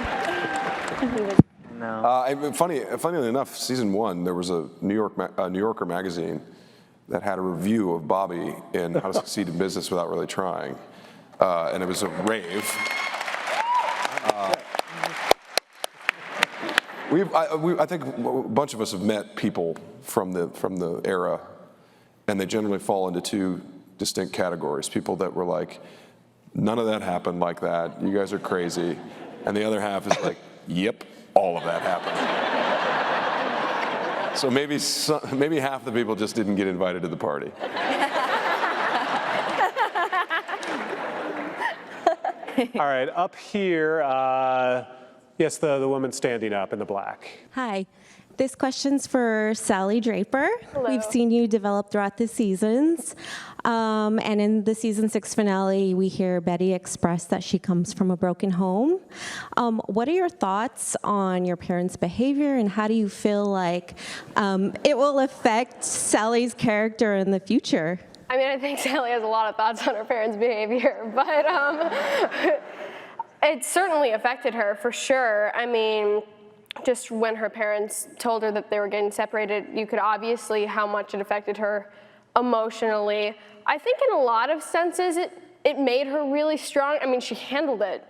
He was. No. Funnily enough, season 1, there was a New Yorker magazine that had a review of Bobby in How to Succeed in Business Without Really Trying, and it was a rave. I think a bunch of us have met people from the era, and they generally fall into 2 distinct categories. People that were like, none of that happened like that. You guys are crazy. And the other half is like, yep, all of that happened. So maybe half the people just didn't get invited to the party. All right, up here, yes, the woman standing up in the black. Hi. This question's for Sally Draper. We've seen you develop throughout the seasons. And in the season 6 finale, we hear Betty express that she comes from a broken home. What are your thoughts on your parents' behavior, and how do you feel like it will affect Sally's character in the future? I mean, I think Sally has a lot of thoughts on her parents' behavior, but it certainly affected her for sure. I mean, just when her parents told her that they were getting separated, you could obviously how much it affected her emotionally. I think in a lot of senses it made her really strong. I mean, she handled it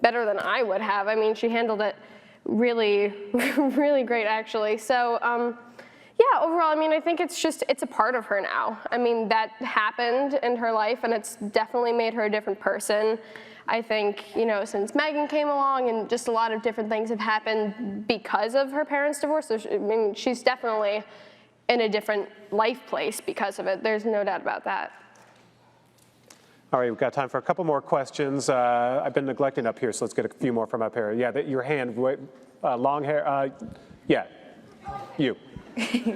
better than I would have. I mean, she handled it really, really great actually. So yeah, overall, I mean, I think it's a part of her now. I mean, that happened in her life and it's definitely made her a different person. I think, you know, since Megan came along and just a lot of different things have happened because of her parents' divorce. So I mean, she's definitely in a different life place because of it. There's no doubt about that. All right, we've got time for a couple more questions. I've been neglecting up here, so let's get a few more from up here. Yeah, your hand, long hair. Yeah, you.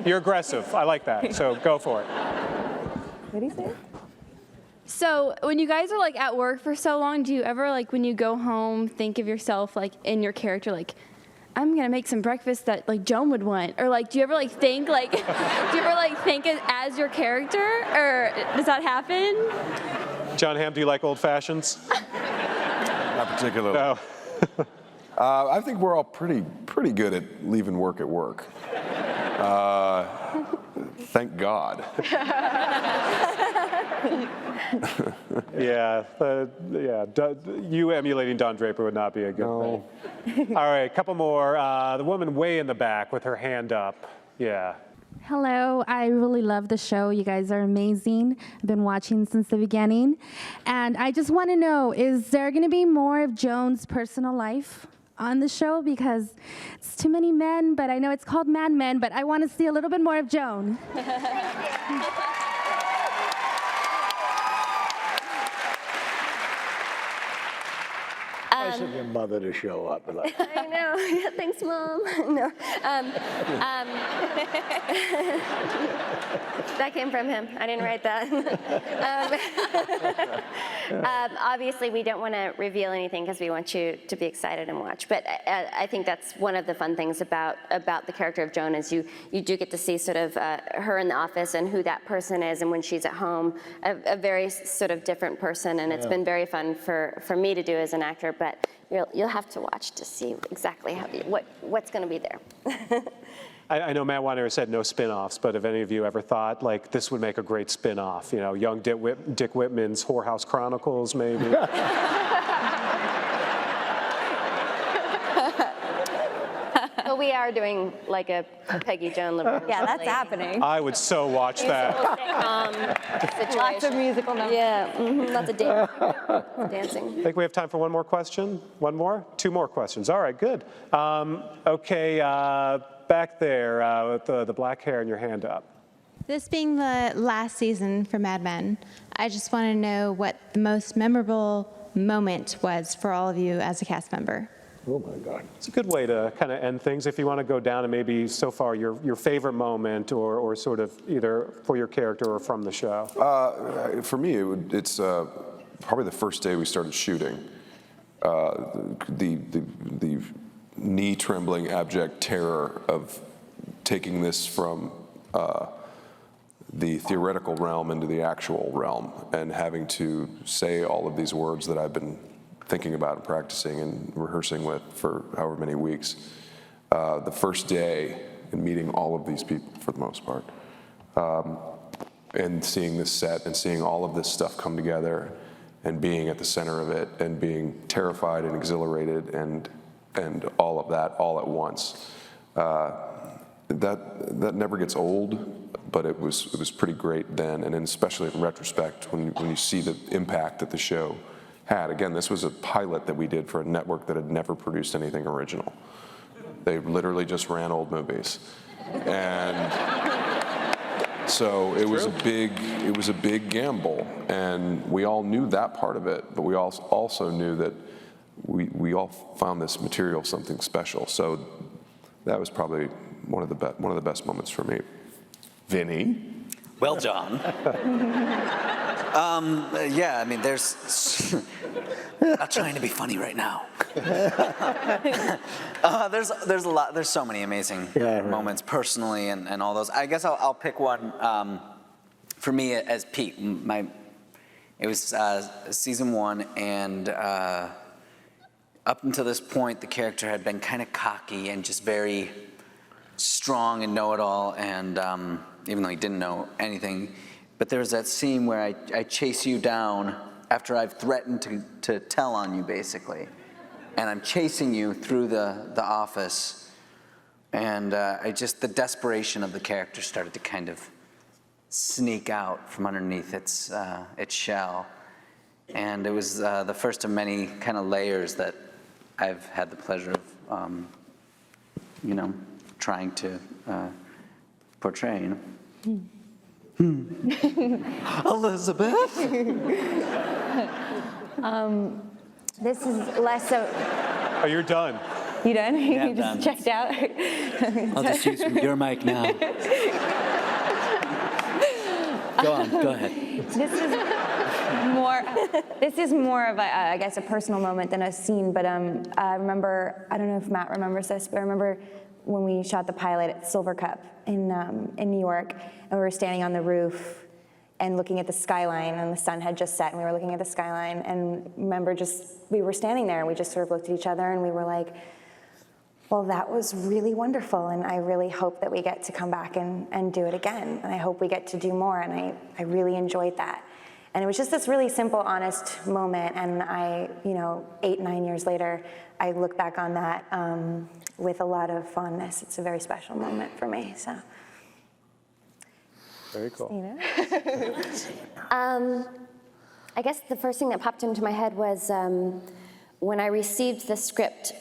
You're aggressive. I like that, so go for it. What do you say? So when you guys are like at work for so long, do you ever like when you go home think of yourself like in your character like, I'm gonna make some breakfast that like Joan would want, or like do you ever like think like do you ever like think as your character, or does that happen? John Hamm, do you like old fashions? Not particularly. No. I think we're all pretty good at leaving work at work. Thank God. Yeah, you emulating Don Draper would not be a good thing. All right, a couple more. The woman way in the back with her hand up. Yeah. Hello, I really love the show. You guys are amazing. I've been watching since the beginning. And I just want to know, is there going to be more of Joan's personal life on the show? Because it's too many men, but I know it's called Mad Men, but I want to see a little bit more of Joan. Nice of your mother to show up. I know. Yeah, thanks, Mom. No. That came from him. I didn't write that. Obviously, we don't want to reveal anything because we want you to be excited and watch. But I think that's one of the fun things about the character of Joan is you do get to see sort of her in the office and who that person is, and when she's at home, a very sort of different person. And it's been very fun for me to do as an actor. But you'll have to watch to see exactly what's going to be there. I know Matt Weiner said no spin-offs, but have any of you ever thought, like, this would make a great spin-off? You know, young Dick Whitman's Whorehouse Chronicles, maybe? Well, we are doing like a Peggy Joan LeBron. Yeah, that's happening. I would so watch that. Lots of musical numbers. Yeah, lots of dancing. I think we have time for one more question. One more? Two more questions. All right, good. Okay, back there with the black hair and your hand up. This being the last season for Mad Men, I just want to know what the most memorable moment was for all of you as a cast member. Oh my God. It's a good way to kind of end things if you want to go down and maybe so far your favorite moment or sort of either for your character or from the show. For me, it's probably the first day we started shooting. The knee-trembling, abject terror of taking this from the theoretical realm into the actual realm and having to say all of these words that I've been thinking about and practicing and rehearsing with for however many weeks. The first day and meeting all of these people for the most part, and seeing this set and seeing all of this stuff come together and being at the center of it and being terrified and exhilarated and all of that all at once. That never gets old, but it was pretty great then, and especially in retrospect when you see the impact that the show had. Again, this was a pilot that we did for a network that had never produced anything original. They literally just ran old movies. And so it was a big gamble, and we all knew that part of it, but we also knew that we all found this material something special. So that was probably one of the best moments for me. Vinny? Well, John. Yeah, I mean, there's. Not trying to be funny right now. There's a lot. There's so many amazing moments personally, and all those. I guess I'll pick one. For me, as Pete, it was season 1, and up until this point, the character had been kind of cocky and just very strong and know-it-all, and even though he didn't know anything. But there was that scene where I chase you down after I've threatened to tell on you, basically. And I'm chasing you through the office. And the desperation of the character started to kind of sneak out from underneath its shell. And it was the first of many kind of layers that I've had the pleasure of, trying to portray, Elizabeth? This is less of... Oh, you're done. You done? Yeah, You just checked out? I'll just use your mic now. Go on, go ahead. This is more of I guess, a personal moment than a scene, but I remember, I don't know if Matt remembers this, but I remember when we shot the pilot at Silver Cup in New York, and we were standing on the roof and looking at the skyline, and the sun had just set, and we were looking at the skyline, and remember we were standing there, and we just sort of looked at each other, and we were like, well, that was really wonderful, and I really hope that we get to come back and do it again, and I hope we get to do more, and I really enjoyed that. And it was just this really simple, honest moment, and 8, 9 years later, I look back on that with a lot of fondness. It's a very special moment for me, so. Very cool. I guess the first thing that popped into my head was when I received the script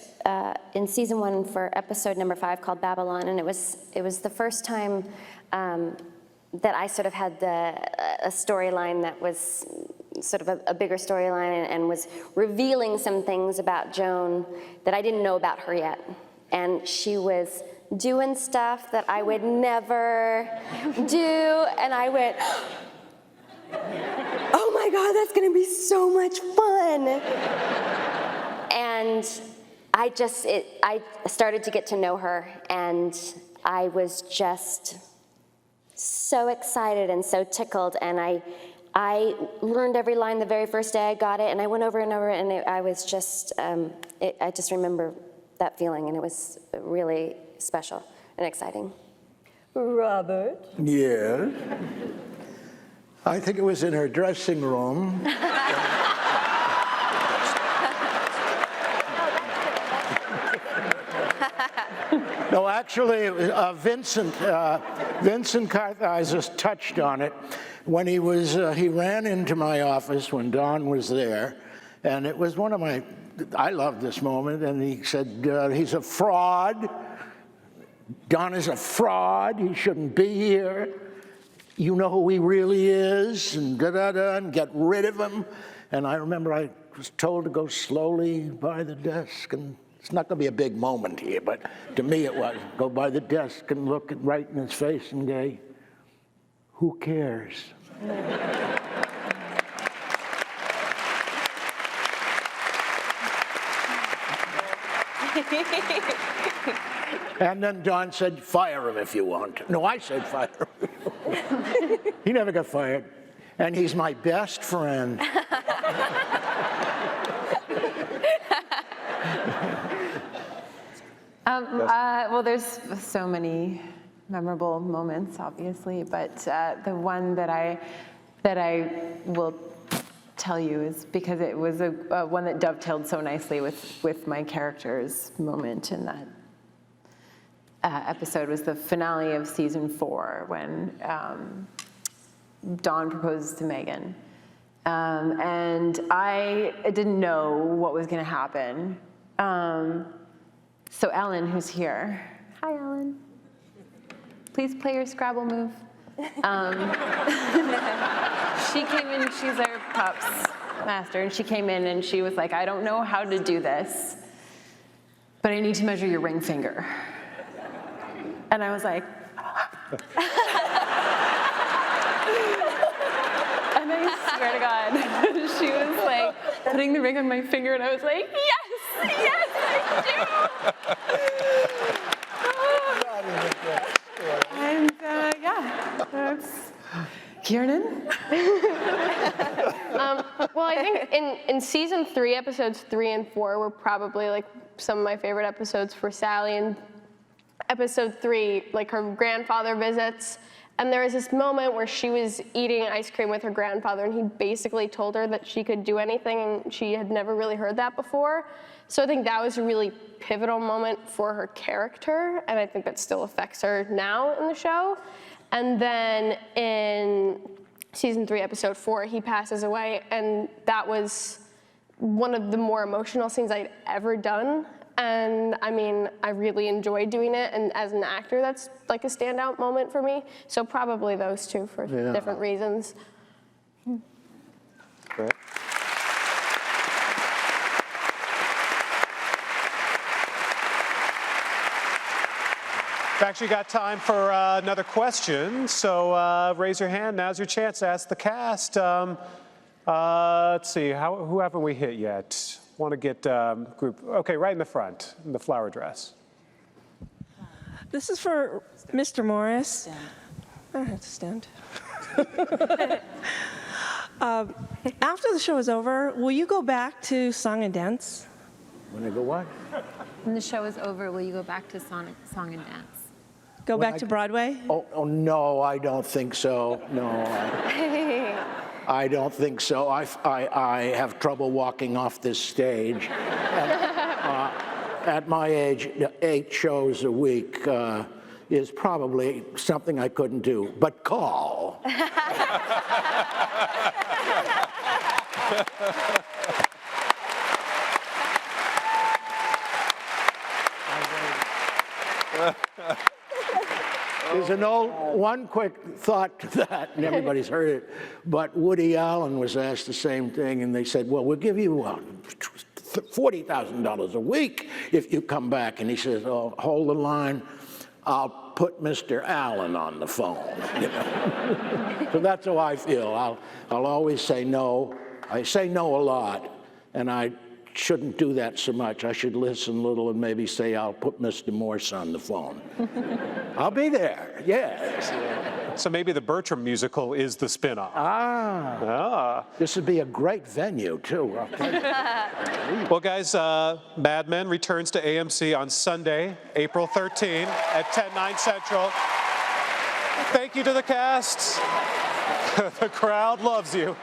in season 1 for episode number 5 called Babylon, and it was the first time that I sort of had a storyline that was sort of a bigger storyline and was revealing some things about Joan that I didn't know about her yet. And she was doing stuff that I would never do, and I went, oh my God, that's gonna be so much fun. And I started to get to know her, and I was just so excited and so tickled, and I learned every line the very first day I got it, and I went over and over, and I was just, I just remember that feeling, and it was really special and exciting. Robert? Yeah. I think it was in her dressing room. No, actually, Vincent Kartheiser touched on it when he ran into my office when Don was there, and it was one of I loved this moment, and he said, he's a fraud. Don is a fraud, he shouldn't be here. You know who he really is, and da-da-da, and get rid of him. And I remember I was told to go slowly by the desk, and it's not going to be a big moment here, but to me it was. Go by the desk and look right in his face and go, who cares? And then Don said, fire him if you want. No, I said fire him. He never got fired. And he's my best friend. Well, there's so many memorable moments, obviously, but the one that I will tell you is because it was one that dovetailed so nicely with my character's moment in that episode was the finale of season 4 when Dawn proposes to Megan. And I didn't know what was going to happen. So Ellen, who's here, hi Ellen, please play your Scrabble move. She came in, she's our pups master, and she came in and she was like, I don't know how to do this, but I need to measure your ring finger. And I was like, and I swear to God, she was like putting the ring on my finger, and I was like, yes, I do. And yeah, that's Kiernan. Well, I think in season 3, episodes 3 and 4 were probably like some of my favorite episodes for Sally. And episode 3, like her grandfather visits, and there was this moment where she was eating ice cream with her grandfather, and he basically told her that she could do anything, and she had never really heard that before. So I think that was a really pivotal moment for her character, and I think that still affects her now in the show. And then in season 3, episode 4, he passes away, and that was one of the more emotional scenes I'd ever done. And I mean, I really enjoyed doing it, and as an actor, that's like a standout moment for me. So probably those two for different reasons. Great. We've actually got time for another question, so raise your hand. Now's your chance to ask the cast. Let's see, who haven't we hit yet? Want to get group, okay, right in the front, in the flower dress. This is for Mr. Morris. I don't have to stand. After the show is over, will you go back to song and dance? When I go what? When the show is over, will you go back to song and dance? Go back to Broadway? Oh, no, I don't think so. No, I don't think so. I have trouble walking off this stage. At my age, 8 shows a week is probably something I couldn't do. But call. There's one quick thought to that, and everybody's heard it, but Woody Allen was asked the same thing, and they said, well, we'll give you $40,000 a week if you come back. And he says, oh, hold the line, I'll put Mr. Allen on the phone. You know? So that's how I feel. I'll always say no. I say no a lot, and I shouldn't do that so much. I should listen a little and maybe say, I'll put Mr. Morse on the phone. I'll be there, yes. So maybe the Bertram musical is the spin-off. This would be a great venue, too. I'll tell you. Well, guys, Mad Men returns to AMC on Sunday, April 13 at 10/9 Central. Thank you to the cast. The crowd loves you.